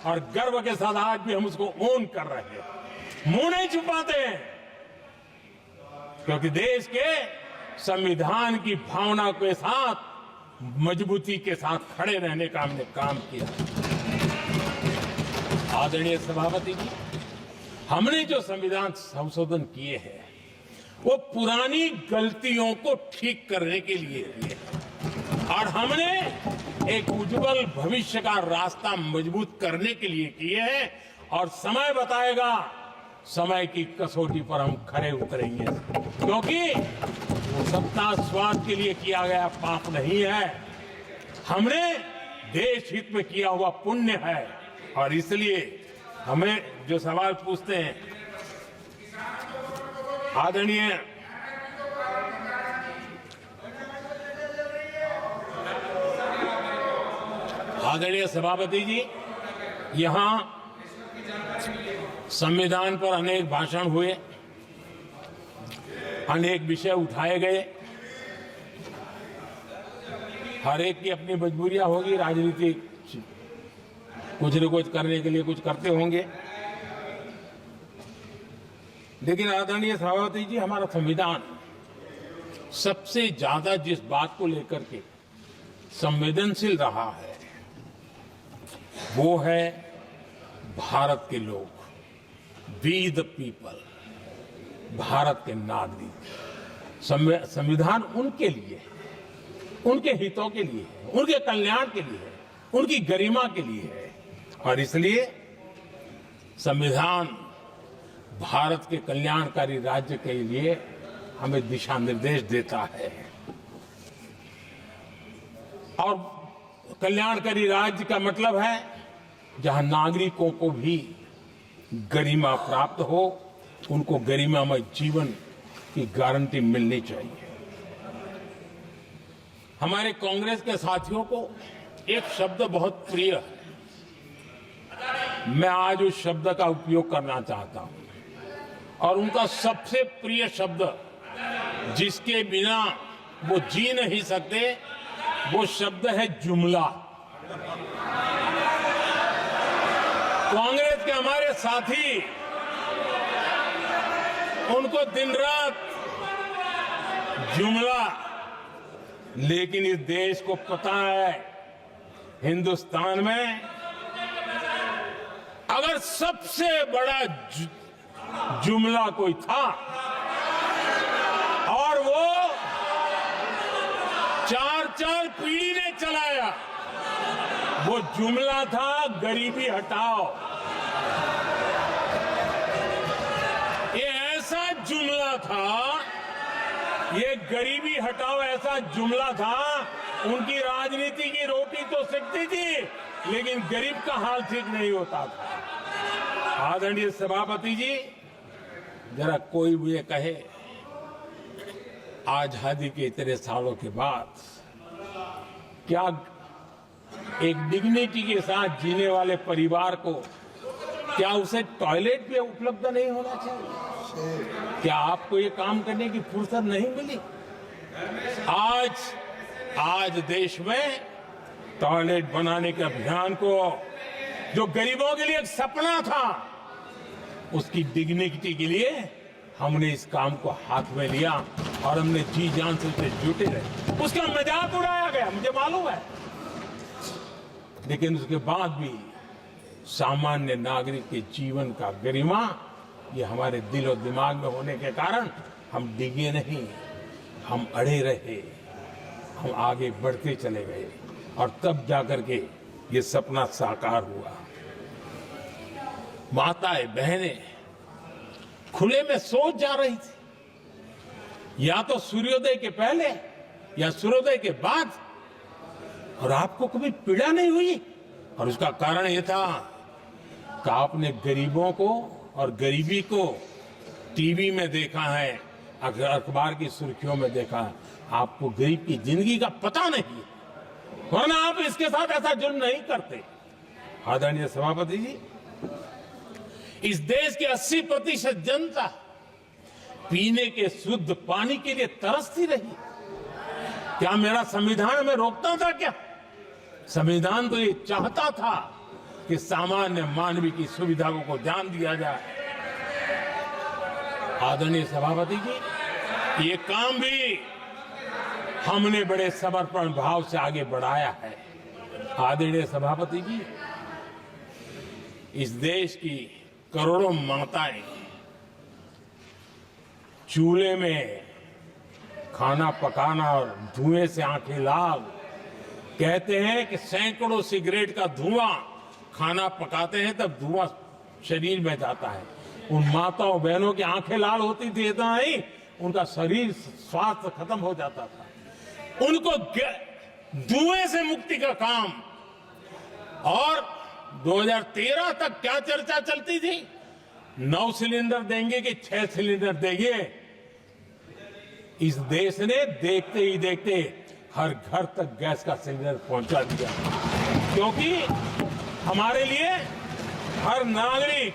और गर्व के साथ आज भी हम उसको ओन कर रहे हैं, मुंह नहीं छुपाते हैं, क्योंकि देश के संविधान की भावना के साथ मजबूती के साथ खड़े रहने का हमने काम किया। आदरणीय सभापति जी, हमने जो संविधान संशोधन किए हैं वो पुरानी गलतियों को ठीक करने के लिए किए और हमने एक उज्जवल भविष्य का रास्ता मजबूत करने के लिए किए हैं और समय बताएगा, समय की कसौटी पर हम खरे उतरेंगे, क्योंकि वो सत्ता स्वार्थ के लिए किया गया पाप नहीं है, हमने देश हित में किया हुआ पुण्य है। और इसलिए हमें जो सवाल पूछते हैं आदरणीय सभापति जी, यहां संविधान पर अनेक भाषण हुए, अनेक विषय उठाए गए, हर एक की अपनी मजबूरियां होगी, राजनीति कुछ न कुछ करने के लिए कुछ करते होंगे, लेकिन आदरणीय सभापति जी, हमारा संविधान सबसे ज्यादा जिस बात को लेकर के संवेदनशील रहा है वो है भारत के लोग, वी द पीपल, भारत के नागरिक। संविधान उनके लिए है, उनके हितों के लिए है, उनके कल्याण के लिए है, उनकी गरिमा के लिए है और इसलिए संविधान भारत के कल्याणकारी राज्य के लिए हमें दिशा निर्देश देता है और कल्याणकारी राज्य का मतलब है जहां नागरिकों को भी गरिमा प्राप्त हो, उनको गरिमामय जीवन की गारंटी मिलनी चाहिए। हमारे कांग्रेस के साथियों को एक शब्द बहुत प्रिय है, मैं आज उस शब्द का उपयोग करना चाहता हूं और उनका सबसे प्रिय शब्द जिसके बिना वो जी नहीं सकते, वो शब्द है जुमला। कांग्रेस के हमारे साथी, उनको दिन रात जुमला, लेकिन इस देश को पता है हिंदुस्तान में अगर सबसे बड़ा जुमला कोई था और वो 4 पीढ़ी ने चलाया। वो जुमला था गरीबी हटाओ। ये ऐसा जुमला था, ये गरीबी हटाओ ऐसा जुमला था। उनकी राजनीति की रोटी तो सिकती थी, लेकिन गरीब का हाल ठीक नहीं होता था। आदरणीय सभापति जी, जरा कोई मुझे कहे, आजादी के इतने सालों के बाद क्या एक डिग्निटी के साथ जीने वाले परिवार को क्या उसे टॉयलेट भी उपलब्ध नहीं होना चाहिए? क्या आपको ये काम करने की फुर्सत नहीं मिली? आज देश में टॉयलेट बनाने के अभियान को, जो गरीबों के लिए एक सपना था, उसकी डिग्निटी के लिए हमने इस काम को हाथ में लिया और हमने जी जान से उसे जुटे रहे। उसका मजाक उड़ाया गया, मुझे मालूम है, लेकिन उसके बाद भी सामान्य नागरिक के जीवन का गरिमा, ये हमारे दिल और दिमाग में होने के कारण हम डिगे नहीं, हम अड़े रहे, हम आगे बढ़ते चले गए और तब जाकर के ये सपना साकार हुआ। माताएं बहनें खुले में सोच जा रही थी, या तो सूर्योदय के पहले या सूर्योदय के बाद, और आपको कभी पीड़ा नहीं हुई। और उसका कारण यह था कि आपने गरीबों को और गरीबी को टीवी में देखा है, अखबार की सुर्खियों में देखा है, आपको गरीब की जिंदगी का पता नहीं, वरना आप इसके साथ ऐसा जुल्म नहीं करते। आदरणीय सभापति जी, इस देश की 80% जनता पीने के शुद्ध पानी के लिए तरसती रही। क्या मेरा संविधान हमें रोकता था? क्या संविधान तो ये चाहता था कि सामान्य मानवीय की सुविधाओं को ध्यान दिया जाए। आदरणीय सभापति जी, ये काम भी हमने बड़े समर्पण भाव से आगे बढ़ाया है। आदरणीय सभापति जी, इस देश की करोड़ों माताएं चूल्हे में खाना पकाना और धुएं से आंखें लाल, कहते हैं कि सैकड़ों सिगरेट का धुआं, खाना पकाते हैं तब धुआं शरीर में जाता है। उन माताओं बहनों की आंखें लाल होती थी, इतना नहीं, उनका शरीर स्वास्थ्य खत्म हो जाता था। उनको धुएं से मुक्ति का काम। और 2013 तक क्या चर्चा चलती थी? 9 सिलेंडर देंगे कि 6 सिलेंडर देंगे। इस देश ने देखते ही देखते हर घर तक गैस का सिलेंडर पहुंचा दिया, क्योंकि हमारे लिए हर नागरिक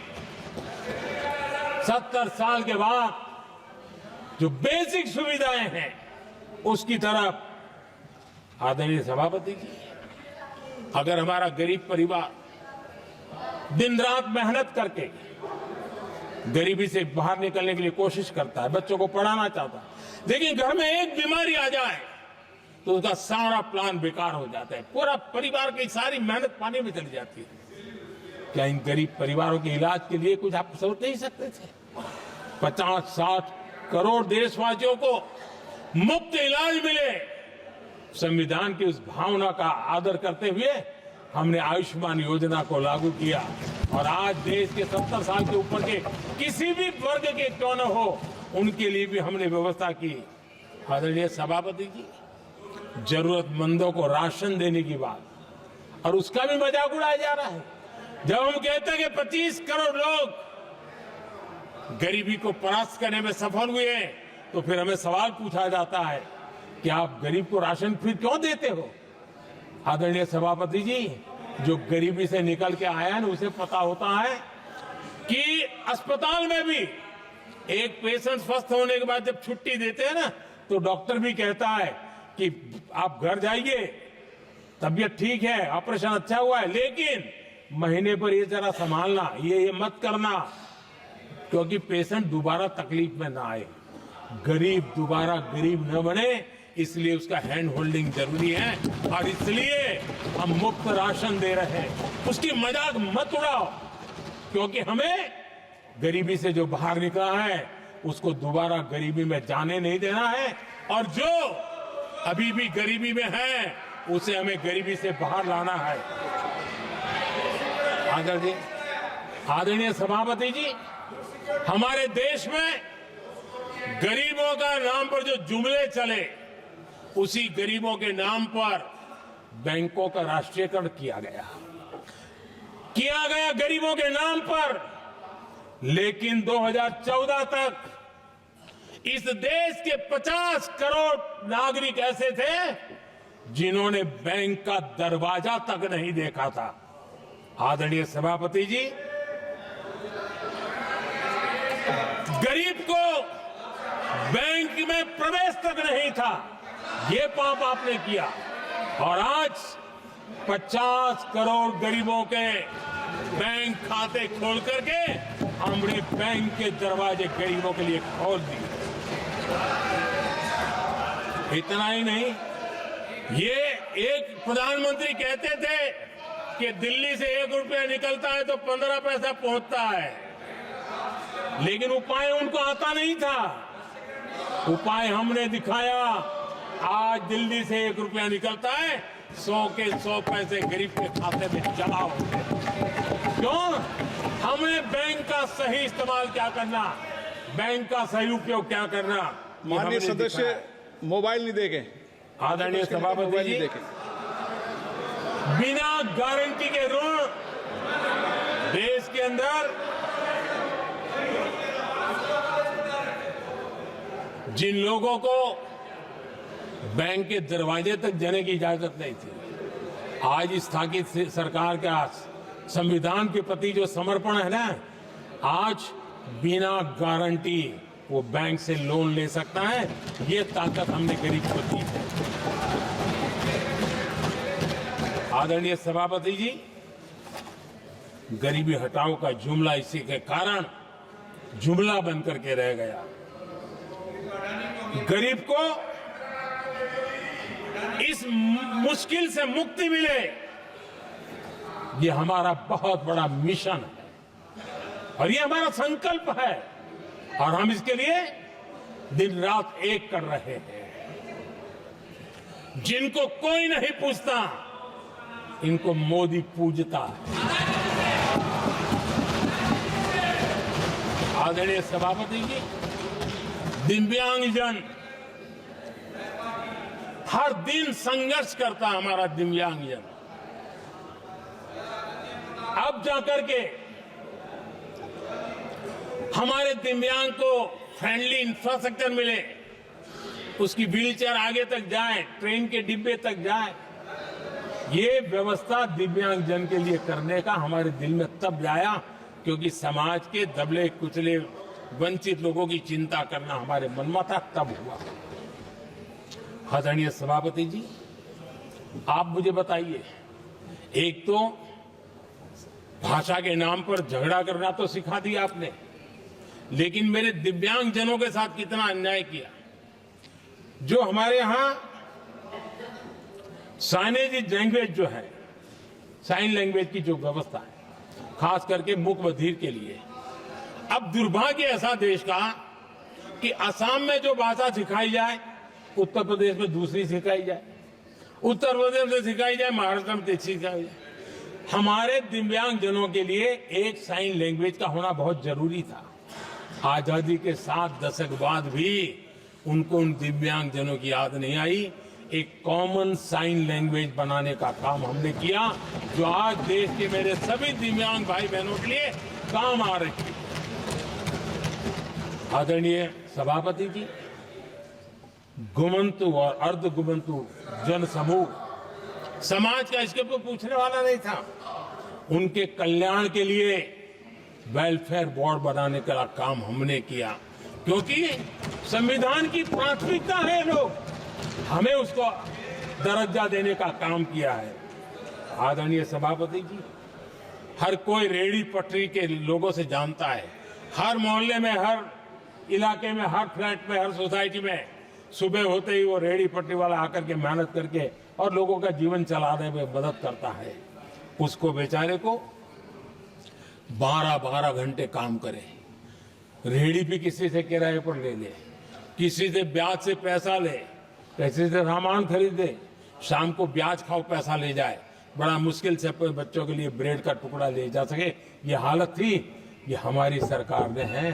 70 साल के बाद जो बेसिक सुविधाएं हैं उसकी तरफ। आदरणीय सभापति जी, अगर हमारा गरीब परिवार दिन रात मेहनत करके गरीबी से बाहर निकलने के लिए कोशिश करता है, बच्चों को पढ़ाना चाहता है, लेकिन घर में एक बीमारी आ जाए तो उसका सारा प्लान बेकार हो जाता है, पूरा परिवार की सारी मेहनत पानी में चली जाती है। क्या इन गरीब परिवारों के इलाज के लिए कुछ आप सोच नहीं सकते थे? 50-60 करोड़ देशवासियों को मुफ्त इलाज मिले। संविधान की उस भावना का आदर करते हुए हमने आयुष्मान योजना को लागू किया और आज देश के 70 साल के ऊपर के किसी भी वर्ग के क्यों न हो, उनके लिए भी हमने व्यवस्था की। आदरणीय सभापति जी, जरूरतमंदों को राशन देने की बात, और उसका भी मजाक उड़ाया जा रहा है। जब हम कहते हैं कि 25 करोड़ लोग गरीबी को परास्त करने में सफल हुए, तो फिर हमें सवाल पूछा जाता है कि आप गरीब को राशन फिर क्यों देते हो? आदरणीय सभापति जी, जो गरीबी से निकल के आया है, उसे पता होता है कि अस्पताल में भी एक पेशेंट स्वस्थ होने के बाद जब छुट्टी देते हैं ना, तो डॉक्टर भी कहता है कि आप घर जाइए, तबीयत ठीक है, ऑपरेशन अच्छा हुआ है, लेकिन महीने पर ये जरा संभालना, ये मत करना, क्योंकि पेशेंट दोबारा तकलीफ में ना आए, गरीब दोबारा गरीब न बने, इसलिए उसका हैंड होल्डिंग जरूरी है। और इसलिए हम मुफ्त राशन दे रहे हैं। उसकी मजाक मत उड़ाओ, क्योंकि हमें गरीबी से जो बाहर निकला है उसको दोबारा गरीबी में जाने नहीं देना है, और जो अभी भी गरीबी में है उसे हमें गरीबी से बाहर लाना है। आदरणीय सभापति जी, हमारे देश में गरीबों का नाम पर जो जुमले चले, उसी गरीबों के नाम पर बैंकों का राष्ट्रीयकरण किया गया गरीबों के नाम पर। लेकिन 2014 तक इस देश के 50 करोड़ नागरिक ऐसे थे जिन्होंने बैंक का दरवाजा तक नहीं देखा था। आदरणीय सभापति जी, गरीब को बैंक में प्रवेश तक नहीं था, ये पाप आपने किया। और आज 50 करोड़ गरीबों के बैंक खाते खोल करके हमने बैंक के दरवाजे गरीबों के लिए खोल दिए। इतना ही नहीं, ये एक प्रधानमंत्री कहते थे कि दिल्ली से 1 रुपया निकलता है तो 15 पैसा पहुंचता है, लेकिन उपाय उनको आता नहीं था। उपाय हमने दिखाया। आज दिल्ली से 1 रुपया निकलता है, 100 के 100 पैसे गरीब के खाते में जमा होते हैं। क्यों? हमने बैंक का सही इस्तेमाल क्या करना, बैंक का सही उपयोग क्या करना। माननीय सदस्य मोबाइल नहीं देखें। आदरणीय सभापति जी, बिना गारंटी के ऋण देश के अंदर जिन लोगों को बैंक के दरवाजे तक जाने की इजाजत नहीं थी, आज इस स्थापित सरकार का संविधान के प्रति जो समर्पण है ना, आज बिना गारंटी वो बैंक से लोन ले सकता है। ये ताकत हमने गरीब को दी है। आदरणीय सभापति जी, गरीबी हटाओ का जुमला इसी के कारण जुमला बन करके रह गया। गरीब को इस मुश्किल से मुक्ति मिले, ये हमारा बहुत बड़ा मिशन है और ये हमारा संकल्प है, और हम इसके लिए दिन रात एक कर रहे हैं। जिनको कोई नहीं पूछता, इनको मोदी पूजता है। आदरणीय सभापति जी, दिव्यांगजन हर दिन संघर्ष करता हमारा दिव्यांगजन। अब जाकर के हमारे दिव्यांग को फ्रेंडली इंफ्रास्ट्रक्चर मिले, उसकी व्हीलचेयर आगे तक जाए, ट्रेन के डिब्बे तक जाए, ये व्यवस्था दिव्यांगजन के लिए करने का हमारे दिल में तब आया क्योंकि समाज के दबले कुचले वंचित लोगों की चिंता करना हमारे मन में था, तब हुआ। आदरणीय सभापति जी, आप मुझे बताइए, एक तो भाषा के नाम पर झगड़ा करना तो सिखा दिया आपने, लेकिन मेरे दिव्यांगजनों के साथ कितना अन्याय किया। जो हमारे यहां साइनेज लैंग्वेज जो है, साइन लैंग्वेज की जो व्यवस्था है, खास करके मूक बधिर के लिए, अब दुर्भाग्य ऐसा देश का कि असम में जो भाषा सिखाई जाए, उत्तर प्रदेश में दूसरी सिखाई जाए, उत्तर प्रदेश में सिखाई जाए, महाराष्ट्र में सिखाई जाए। हमारे दिव्यांगजनों के लिए एक साइन लैंग्वेज का होना बहुत जरूरी था। आजादी के 7 दशक बाद भी उनको उन दिव्यांगजनों की याद नहीं आई। एक कॉमन साइन लैंग्वेज बनाने का काम हमने किया, जो आज देश के मेरे सभी दिव्यांग भाई बहनों के लिए काम आ रही है। आदरणीय सभापति जी, गुमंतु और अर्ध गुमंतु जन समूह समाज का इसके ऊपर पूछने वाला नहीं था। उनके कल्याण के लिए वेलफेयर बोर्ड बनाने का काम हमने किया, क्योंकि संविधान की प्राथमिकता है लोग, हमें उसको दर्जा देने का काम किया है। आदरणीय सभापति जी, हर कोई रेहड़ी पटरी के लोगों से जानता है, हर मोहल्ले में, हर इलाके में, हर फ्लैट में, हर सोसाइटी में सुबह होते ही वो रेहड़ी पटरी वाला आकर के मेहनत करके और लोगों का जीवन चलाने में मदद करता है। उसको बेचारे को 12-12 घंटे काम करे, रेहड़ी भी किसी से किराए पर ले ले, किसी से ब्याज से पैसा ले, किसी से सामान खरीदे, शाम को ब्याज खाओ पैसा ले जाए, बड़ा मुश्किल से अपने बच्चों के लिए ब्रेड का टुकड़ा ले जा सके, ये हालत थी। ये हमारी सरकार ने है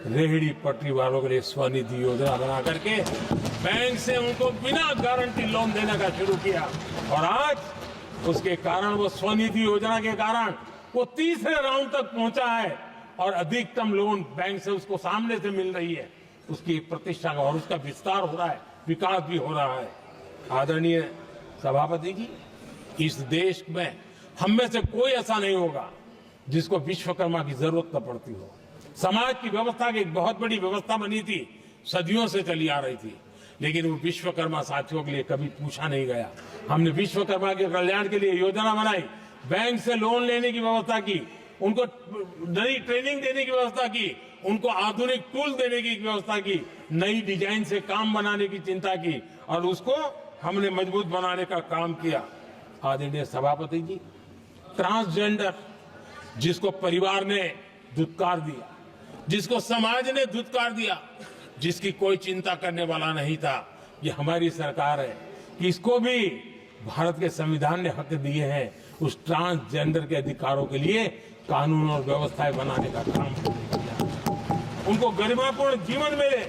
रेहड़ी पटरी वालों के लिए स्वनिधि योजना बना करके बैंक से उनको बिना गारंटी लोन देने का शुरू किया, और आज उसके कारण, वो स्वनिधि योजना के कारण वो तीसरे राउंड तक पहुंचा है और अधिकतम लोन बैंक से उसको सामने से मिल रही है। उसकी प्रतिष्ठा और उसका विस्तार हो रहा है, विकास भी हो रहा है। आदरणीय सभापति जी, इस देश में हम में से कोई ऐसा नहीं होगा जिसको विश्वकर्मा की जरूरत न पड़ती हो। समाज की व्यवस्था की एक बहुत बड़ी व्यवस्था बनी थी, सदियों से चली आ रही थी, लेकिन वो विश्वकर्मा साथियों के लिए कभी पूछा नहीं गया। हमने विश्वकर्मा के कल्याण के लिए योजना बनाई, बैंक से लोन लेने की व्यवस्था की, उनको नई ट्रेनिंग देने की व्यवस्था की, उनको आधुनिक टूल देने की व्यवस्था की, नई डिजाइन से काम बनाने की चिंता की, और उसको हमने मजबूत बनाने का काम किया। आदरणीय सभापति जी, ट्रांसजेंडर जिसको परिवार ने धुतकार दिया, जिसको समाज ने धुतकार दिया, जिसकी कोई चिंता करने वाला नहीं था, ये हमारी सरकार है कि इसको भी भारत के संविधान ने हक दिए हैं। उस ट्रांसजेंडर के अधिकारों के लिए कानून और व्यवस्थाएं बनाने का काम किया, उनको गरिमापूर्ण जीवन मिले,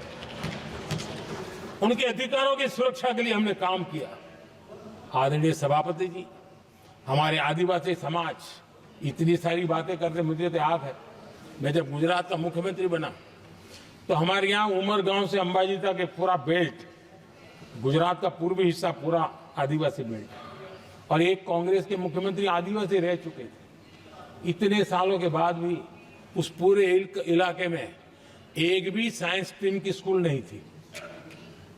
उनके अधिकारों की सुरक्षा के लिए हमने काम किया। आदरणीय सभापति जी, हमारे आदिवासी समाज इतनी सारी बातें करते, मुझे तो याद है मैं जब गुजरात का मुख्यमंत्री बना तो हमारे यहाँ उमरगांव से अंबाजी तक एक पूरा बेल्ट, गुजरात का पूर्वी हिस्सा पूरा आदिवासी बेल्ट, और एक कांग्रेस के मुख्यमंत्री आदिवासी रह चुके थे। इतने सालों के बाद भी उस पूरे इलाके में एक भी साइंस स्ट्रीम की स्कूल नहीं थी।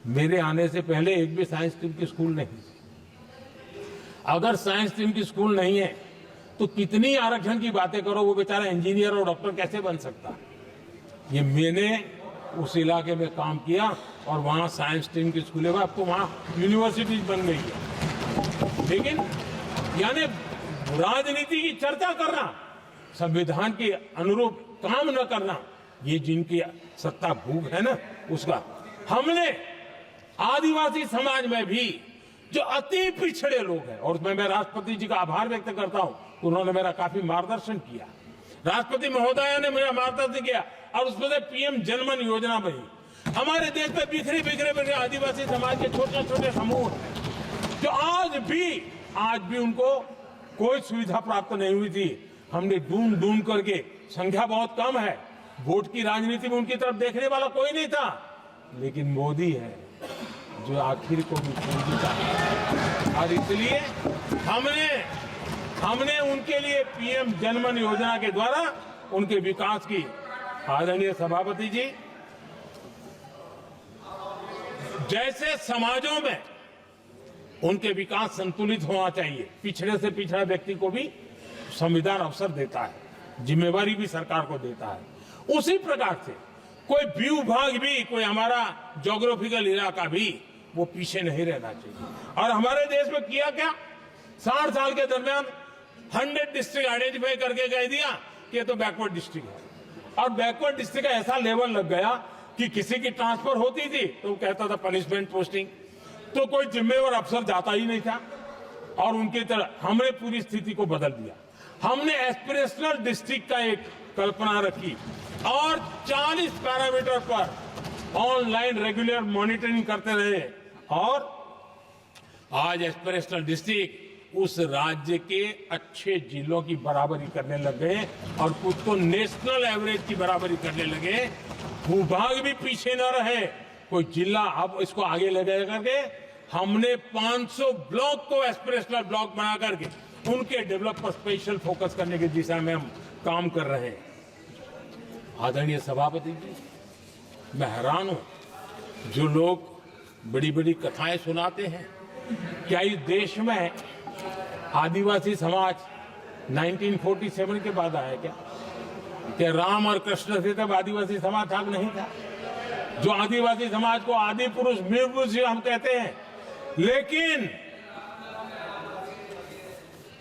मेरे आने से पहले एक भी साइंस स्ट्रीम की स्कूल नहीं थी। अगर साइंस स्ट्रीम की स्कूल नहीं है तो कितनी आरक्षण की बातें करो, वो बेचारा इंजीनियर और डॉक्टर कैसे बन सकता है। ये मैंने उस इलाके में काम किया और वहां साइंस स्ट्रीम की स्कूलें, अब तो वहां यूनिवर्सिटीज बन गई है। लेकिन यानी राजनीति की चर्चा करना, संविधान के अनुरूप काम न करना, ये जिनकी सत्ता भूख है ना, उसका हमने आदिवासी समाज में भी जो अति पिछड़े लोग हैं, और मैं राष्ट्रपति जी का आभार व्यक्त करता हूं, उन्होंने मेरा काफी मार्गदर्शन किया। राष्ट्रपति महोदया ने मेरा मार्गदर्शन किया और उसमें से पीएम जनमन योजना बनी। हमारे देश में बिखरे आदिवासी समाज के छोटे छोटे समूह हैं जो आज भी उनको कोई सुविधा प्राप्त नहीं हुई थी। हमने ढूंढ करके, संख्या बहुत कम है, वोट की राजनीति में उनकी तरफ देखने वाला कोई नहीं था, लेकिन मोदी है जो आखिर को भी पूछता है। और इसलिए हमने उनके लिए पीएम जनमन योजना के द्वारा उनके विकास की। आदरणीय सभापति जी, जैसे समाजों में उनके विकास संतुलित होना चाहिए, पिछड़े से पिछड़ा व्यक्ति को भी संविधान अवसर देता है, जिम्मेवारी भी सरकार को देता है, उसी प्रकार से कोई भू-भाग भी, कोई हमारा ज्योग्राफिकल इलाका भी वो पीछे नहीं रहना चाहिए। और हमारे देश में किया क्या, 60 साल के दरमियान 100 डिस्ट्रिक्ट आइडेंटिफाई करके कह दिया कि ये तो बैकवर्ड डिस्ट्रिक्ट है, और बैकवर्ड डिस्ट्रिक्ट का ऐसा लेवल लग गया कि किसी की ट्रांसफर होती थी तो वो कहता था पनिशमेंट पोस्टिंग, तो कोई जिम्मेवार अफसर जाता ही नहीं था, और उनकी तरह हमने पूरी स्थिति को बदल दिया। हमने एस्पिरेशनल डिस्ट्रिक्ट का एक कल्पना रखी और 40 पैरामीटर पर ऑनलाइन रेगुलर मॉनिटरिंग करते रहे, और आज एस्पिरेशनल डिस्ट्रिक्ट उस राज्य के अच्छे जिलों की बराबरी करने लग गए और कुछ तो नेशनल एवरेज की बराबरी करने लगे। भूभाग भी पीछे न रहे, कोई जिला अब इसको आगे ले गए करके हमने 500 ब्लॉक को एस्पिरेशनल ब्लॉक बना करके उनके डेवलप पर स्पेशल फोकस करने की दिशा में हम काम कर रहे हैं। आदरणीय सभापति जी, मैं हैरान हूं जो लोग बड़ी बड़ी कथाएं सुनाते हैं, क्या इस देश में आदिवासी समाज 1947 के बाद आया क्या राम और कृष्ण से तब आदिवासी समाज था नहीं था? जो आदिवासी समाज को आदि पुरुष वीर पुरुष हम कहते हैं, लेकिन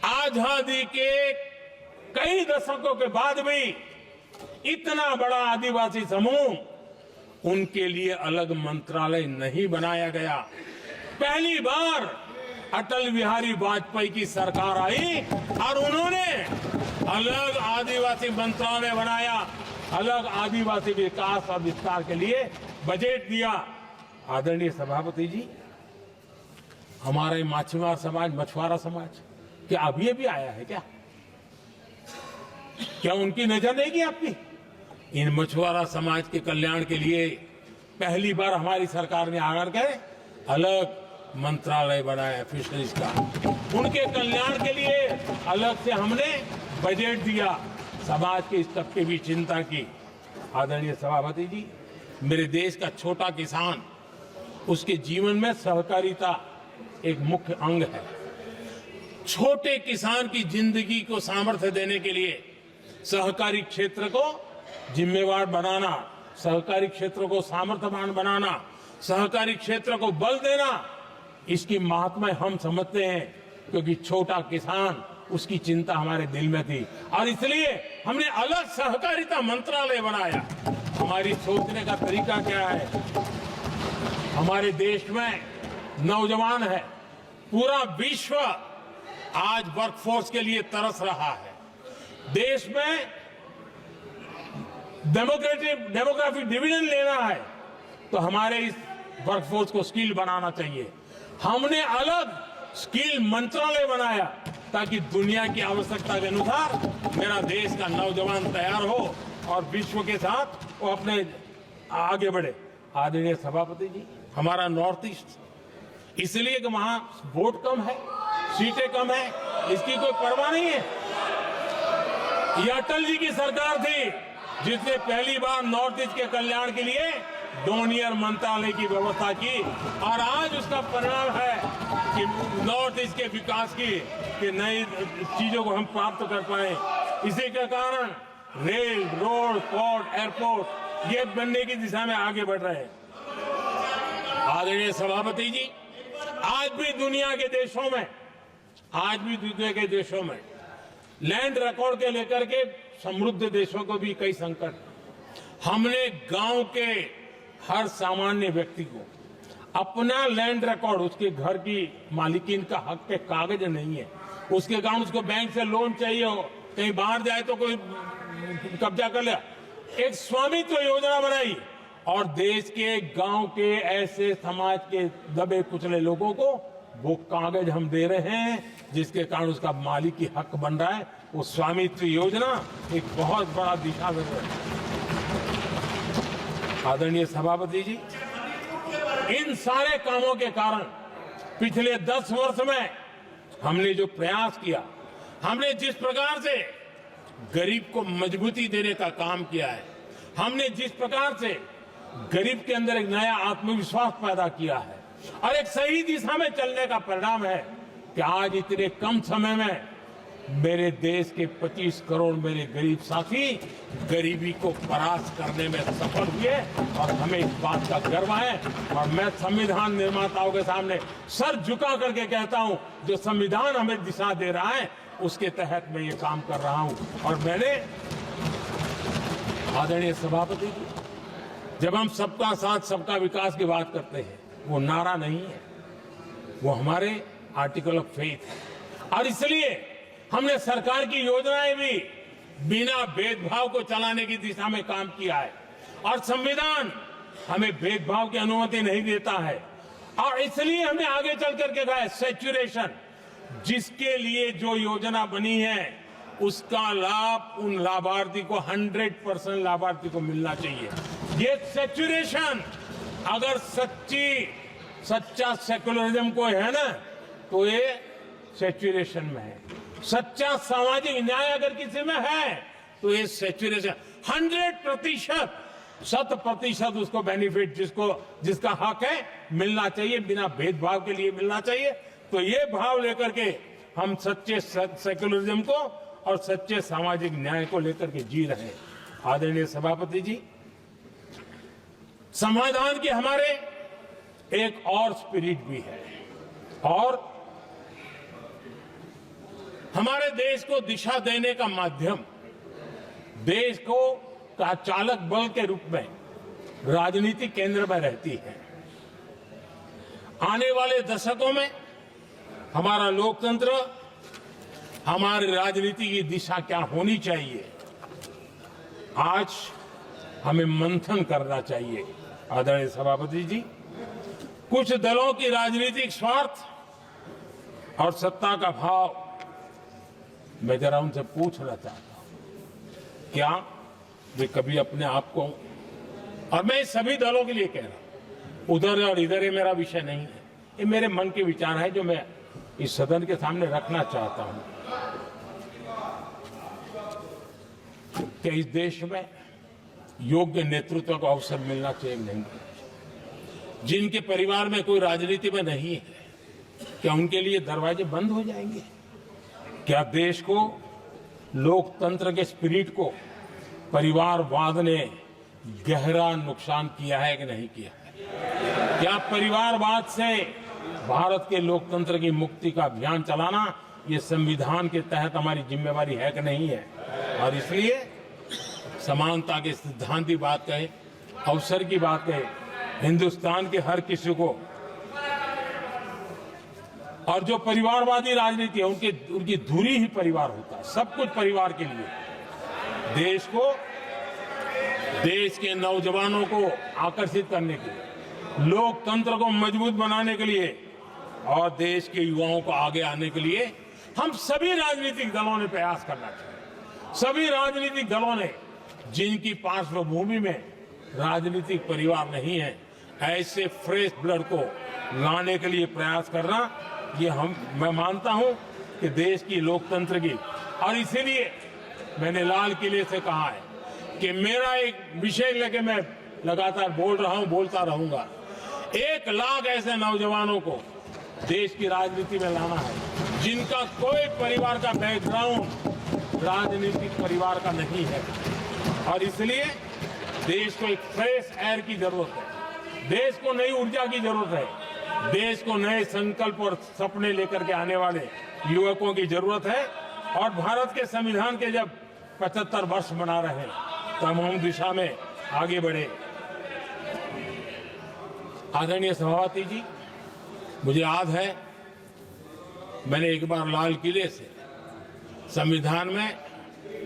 आजादी के कई दशकों के बाद भी इतना बड़ा आदिवासी समूह, उनके लिए अलग मंत्रालय नहीं बनाया गया। पहली बार अटल बिहारी वाजपेयी की सरकार आई और उन्होंने अलग आदिवासी मंत्रालय बनाया, अलग आदिवासी विकास और विस्तार के लिए बजट दिया। आदरणीय सभापति जी, हमारे माछीमार समाज, मछुआरा समाज, क्या अब ये भी आया है क्या? क्या उनकी नजर नहीं गई आपकी? इन मछुआरा समाज के कल्याण के लिए पहली बार हमारी सरकार ने आकर के अलग मंत्रालय बनाया फिशरीज का। उनके कल्याण के लिए अलग से हमने बजट दिया। समाज के इस तबके की चिंता की। आदरणीय सभापति जी, मेरे देश का छोटा किसान, उसके जीवन में सहकारिता एक मुख्य अंग है। छोटे किसान की जिंदगी को सामर्थ्य देने के लिए सहकारी क्षेत्र को जिम्मेवार बनाना, सहकारी क्षेत्र को सामर्थ्यवान बनाना, सहकारी क्षेत्र को बल देना, इसकी महात्मा हम समझते हैं, क्योंकि छोटा किसान, उसकी चिंता हमारे दिल में थी और इसलिए हमने अलग सहकारिता मंत्रालय बनाया। हमारी सोचने का तरीका क्या है? हमारे देश में नौजवान है, पूरा विश्व आज वर्कफोर्स के लिए तरस रहा है। देश में डेमोग्राफिक डिवीजन लेना है तो हमारे इस वर्कफोर्स को स्किल बनाना चाहिए। हमने अलग स्किल मंत्रालय बनाया ताकि दुनिया की आवश्यकता के अनुसार मेरा देश का नौजवान तैयार हो और विश्व के साथ वो अपने आगे बढ़े। आदरणीय सभापति जी, हमारा नॉर्थ ईस्ट इसलिए कि वहां वोट कम है, सीटें कम है, इसकी कोई परवाह नहीं है। ये अटल जी की सरकार थी जिसने पहली बार नॉर्थ ईस्ट के कल्याण के लिए डोनियर मंत्रालय की व्यवस्था की और आज उसका परिणाम है कि नॉर्थ ईस्ट के विकास की कि नई चीजों को हम प्राप्त कर पाए। इसी के कारण रेल, रोड, पोर्ट, एयरपोर्ट ये बनने की दिशा में आगे बढ़ रहे हैं। आदरणीय सभापति जी, आज भी दुनिया के देशों में लैंड रिकॉर्ड के लेकर के समृद्ध देशों को भी कई संकट। हमने गांव के हर सामान्य व्यक्ति को अपना लैंड रिकॉर्ड, उसके घर की मालिकीन का हक के कागज नहीं है, उसके गांव उसको बैंक से लोन चाहिए हो, कहीं बाहर जाए तो कोई कब्जा कर ले, एक स्वामित्व योजना बनाई और देश के गांव के ऐसे समाज के दबे कुचले लोगों को वो कागज हम दे रहे हैं जिसके कारण उसका मालिकी हक बन रहा है। वो स्वामित्व योजना एक बहुत बड़ा दिशा में है। आदरणीय सभापति जी, इन सारे कामों के कारण पिछले 10 वर्ष में हमने जो प्रयास किया, हमने जिस प्रकार से गरीब को मजबूती देने का काम किया है, हमने जिस प्रकार से गरीब के अंदर एक नया आत्मविश्वास पैदा किया है और एक सही दिशा में चलने का परिणाम है कि आज इतने कम समय में मेरे देश के 25 करोड़ मेरे गरीब साथी गरीबी को परास्त करने में सफल हुए और हमें इस बात का गर्व है। और मैं संविधान निर्माताओं के सामने सर झुका करके कहता हूं, जो संविधान हमें दिशा दे रहा है उसके तहत मैं ये काम कर रहा हूं। और मैंने, आदरणीय सभापति जी, जब हम सबका साथ सबका विकास की बात करते हैं, वो नारा नहीं है, वो हमारे आर्टिकल ऑफ फेथ है। और इसलिए हमने सरकार की योजनाएं भी बिना भेदभाव को चलाने की दिशा में काम किया है और संविधान हमें भेदभाव की अनुमति नहीं देता है। और इसलिए हमने आगे चल करके कहा है सैचुरेशन, जिसके लिए जो योजना बनी है उसका लाभ उन लाभार्थी को 100% लाभार्थी को मिलना चाहिए। ये सैचुरेशन अगर सच्चा सेकुलरिज्म को है ना, तो ये सैचुरेशन में है। सच्चा सामाजिक न्याय अगर किसी में है तो ये सैचुरेशन 100%, 100% उसको बेनिफिट जिसका हक है मिलना चाहिए, बिना भेदभाव के लिए मिलना चाहिए। तो ये भाव लेकर के हम सच्चे सेकुलरिज्म को और सच्चे सामाजिक न्याय को लेकर के जी रहे हैं। आदरणीय सभापति जी, संविधान के हमारे एक और स्पिरिट भी है और हमारे देश को दिशा देने का माध्यम, देश को का चालक बल के रूप में राजनीति केंद्र में रहती है। आने वाले दशकों में हमारा लोकतंत्र, हमारी राजनीति की दिशा क्या होनी चाहिए, आज हमें मंथन करना चाहिए। आदरणीय सभापति जी, कुछ दलों की राजनीतिक स्वार्थ और सत्ता का भाव, मैं जरा उनसे पूछना चाहता हूं, क्या वे कभी अपने आप को, और मैं सभी दलों के लिए कह रहा हूं, उधर और इधर ये मेरा विषय नहीं है, ये मेरे मन के विचार है जो मैं इस सदन के सामने रखना चाहता हूं। कि इस देश में योग्य नेतृत्व का अवसर मिलना चाहिए नहीं? जिनके परिवार में कोई राजनीति में नहीं है, क्या उनके लिए दरवाजे बंद हो जाएंगे? क्या देश को, लोकतंत्र के स्पिरिट को परिवारवाद ने गहरा नुकसान किया है कि नहीं किया है? क्या परिवारवाद से भारत के लोकतंत्र की मुक्ति का अभियान चलाना ये संविधान के तहत हमारी जिम्मेवारी है कि नहीं है? और इसलिए समानता के सिद्धांत की बात कहे, अवसर की बात कहे, हिंदुस्तान के हर किसी को, और जो परिवारवादी राजनीति है उनकी धुरी ही परिवार होता है, सब कुछ परिवार के लिए। देश को, देश के नौजवानों को आकर्षित करने के लिए, लोकतंत्र को मजबूत बनाने के लिए और देश के युवाओं को आगे आने के लिए हम सभी राजनीतिक दलों ने प्रयास करना चाहिए। सभी राजनीतिक दलों ने, जिनकी पार्श्वभूमि में राजनीतिक परिवार नहीं है, ऐसे फ्रेश ब्लड को लाने के लिए प्रयास करना, ये मैं मानता हूं कि देश की लोकतंत्र की, और इसीलिए मैंने लाल किले से कहा है कि मेरा एक विषय लेके मैं लगातार बोल रहा हूं, बोलता रहूंगा। 1 लाख ऐसे नौजवानों को देश की राजनीति में लाना है जिनका कोई परिवार का बैकग्राउंड राजनीतिक परिवार का नहीं है, और इसलिए देश को एक फ्रेश एयर की जरूरत है, देश को नई ऊर्जा की जरूरत है, देश को नए संकल्प और सपने लेकर के आने वाले युवकों की जरूरत है। और भारत के संविधान के जब 75 वर्ष मना रहे हैं तो हम उस दिशा में आगे बढ़े। आदरणीय सभापति जी, मुझे याद है मैंने एक बार लाल किले से संविधान में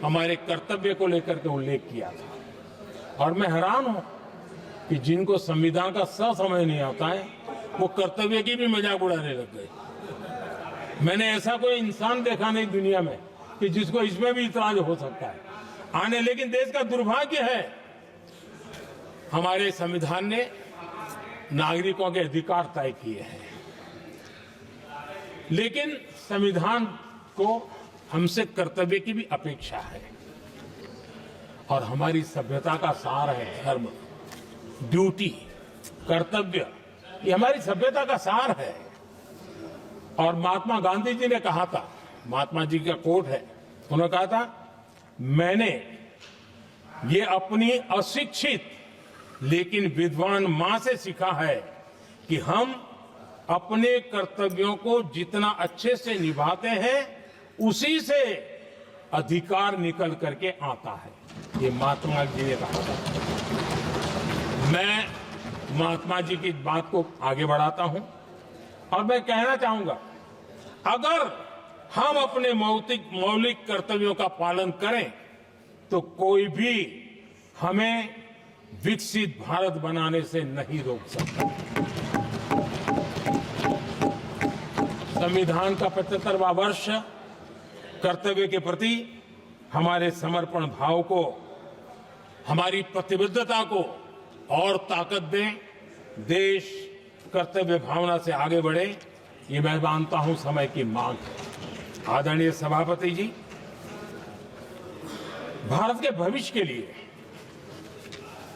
हमारे कर्तव्य को लेकर के उल्लेख किया था, और मैं हैरान हूं कि जिनको संविधान का समझ नहीं आता है वो कर्तव्य की भी मजाक उड़ाने लग गए। मैंने ऐसा कोई इंसान देखा नहीं दुनिया में कि जिसको इसमें भी इतराज हो सकता है आने, लेकिन देश का दुर्भाग्य है हमारे संविधान ने नागरिकों के अधिकार तय किए हैं, लेकिन संविधान को हमसे कर्तव्य की भी अपेक्षा है। और हमारी सभ्यता का सार है धर्म, ड्यूटी, कर्तव्य, ये हमारी सभ्यता का सार है। और महात्मा गांधी जी ने कहा था, महात्मा जी का कोट है, उन्होंने कहा था, मैंने ये अपनी अशिक्षित लेकिन विद्वान मां से सीखा है कि हम अपने कर्तव्यों को जितना अच्छे से निभाते हैं उसी से अधिकार निकल करके आता है। ये महात्मा जी ने कहा था। मैं महात्मा जी की बात को आगे बढ़ाता हूं और मैं कहना चाहूंगा, अगर हम अपने मौलिक कर्तव्यों का पालन करें तो कोई भी हमें विकसित भारत बनाने से नहीं रोक सकता। संविधान का 75वां वर्ष कर्तव्य के प्रति हमारे समर्पण भाव को, हमारी प्रतिबद्धता को और ताकत दें, देश कर्तव्य भावना से आगे बढ़े, ये मैं मानता हूं समय की मांग है। आदरणीय सभापति जी, भारत के भविष्य के लिए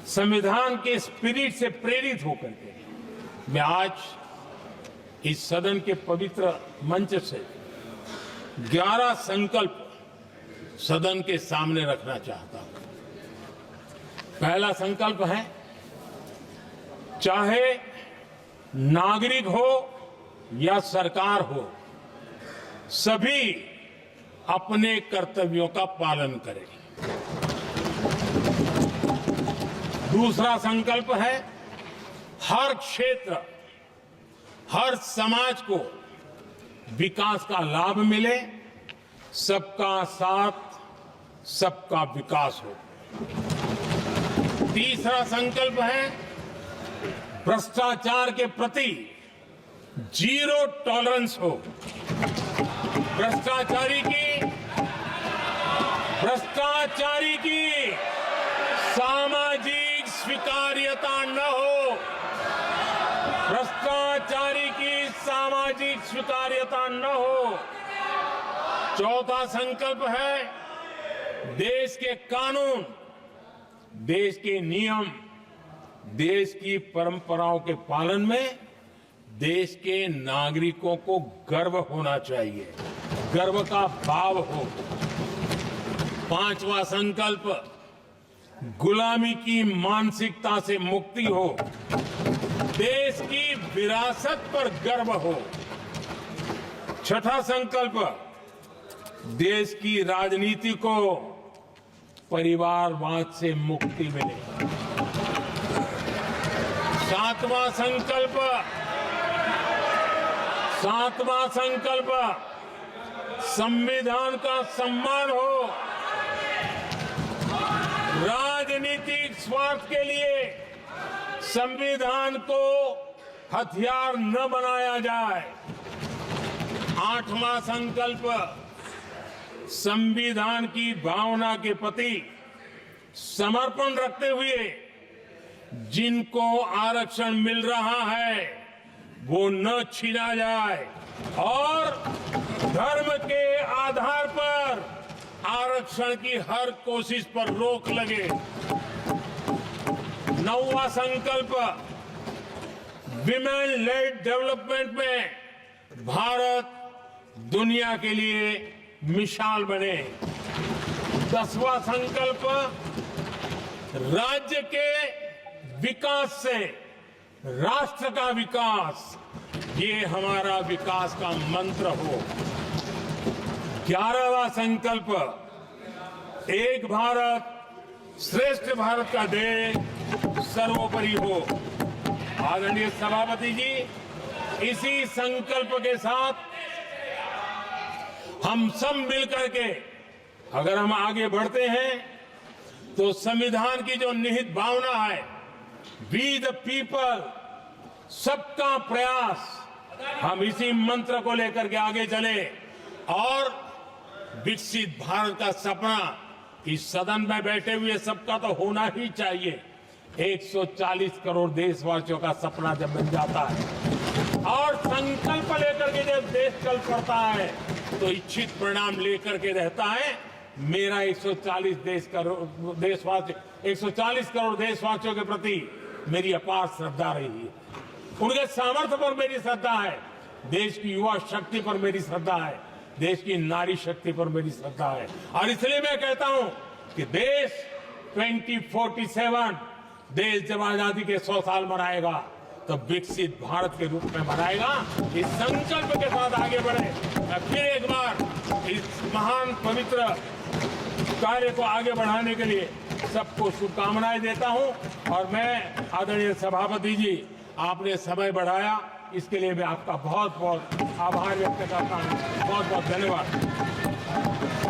संविधान के स्पिरिट से प्रेरित होकर के मैं आज इस सदन के पवित्र मंच से 11 संकल्प सदन के सामने रखना चाहता हूं। पहला संकल्प है, चाहे नागरिक हो या सरकार हो, सभी अपने कर्तव्यों का पालन करें। दूसरा संकल्प है हर क्षेत्र, हर समाज को विकास का लाभ मिले, सबका साथ, सबका विकास हो। तीसरा संकल्प है भ्रष्टाचार के प्रति जीरो टॉलरेंस हो। भ्रष्टाचारी की सामाजिक स्वीकार्यता न हो। भ्रष्टाचारी की सामाजिक स्वीकार्यता न हो। चौथा संकल्प है देश के कानून, देश के नियम, देश की परंपराओं के पालन में देश के नागरिकों को गर्व होना चाहिए, गर्व का भाव हो। पांचवा संकल्प गुलामी की मानसिकता से मुक्ति हो, देश की विरासत पर गर्व हो। छठा संकल्प देश की राजनीति को परिवारवाद से मुक्ति मिले। सातवां संकल्प संविधान का सम्मान हो। राजनीतिक स्वार्थ के लिए संविधान को हथियार न बनाया जाए। आठवां संकल्प संविधान की भावना के प्रति समर्पण रखते हुए जिनको आरक्षण मिल रहा है वो न छीना जाए और धर्म के आधार पर आरक्षण की हर कोशिश पर रोक लगे। नौवां संकल्प विमेन लेड डेवलपमेंट में भारत दुनिया के लिए मिसाल बने। 10वां संकल्प राज्य के विकास से राष्ट्र का विकास, ये हमारा विकास का मंत्र हो। 11वां संकल्प एक भारत श्रेष्ठ भारत का ध्येय सर्वोपरि हो। आदरणीय सभापति जी, इसी संकल्प के साथ हम सब मिलकर के अगर हम आगे बढ़ते हैं तो संविधान की जो निहित भावना है वी द पीपल, सबका प्रयास, हम इसी मंत्र को लेकर के आगे चले और विकसित भारत का सपना इस सदन में बैठे हुए सबका तो होना ही चाहिए। 140 करोड़ देशवासियों का सपना जब बन जाता है और संकल्प लेकर के जब देश चल पड़ता है तो इच्छित परिणाम लेकर के रहता है। मेरा 140 करोड़ देशवासियों के प्रति मेरी अपार श्रद्धा रही है। उनके सामर्थ्य पर मेरी श्रद्धा है, देश की युवा शक्ति पर मेरी श्रद्धा है, देश की नारी शक्ति पर मेरी श्रद्धा है। और इसलिए मैं कहता हूं कि देश 2047 देश जब आजादी के 100 साल मनाएगा तो विकसित भारत के रूप में मनाएगा। इस संकल्प के साथ आगे बढ़े। मैं फिर एक बार इस महान पवित्र कार्य को आगे बढ़ाने के लिए सबको शुभकामनाएं देता हूं और मैं आदरणीय सभापति जी, आपने समय बढ़ाया इसके लिए मैं आपका बहुत बहुत आभार व्यक्त करता हूं। बहुत बहुत धन्यवाद।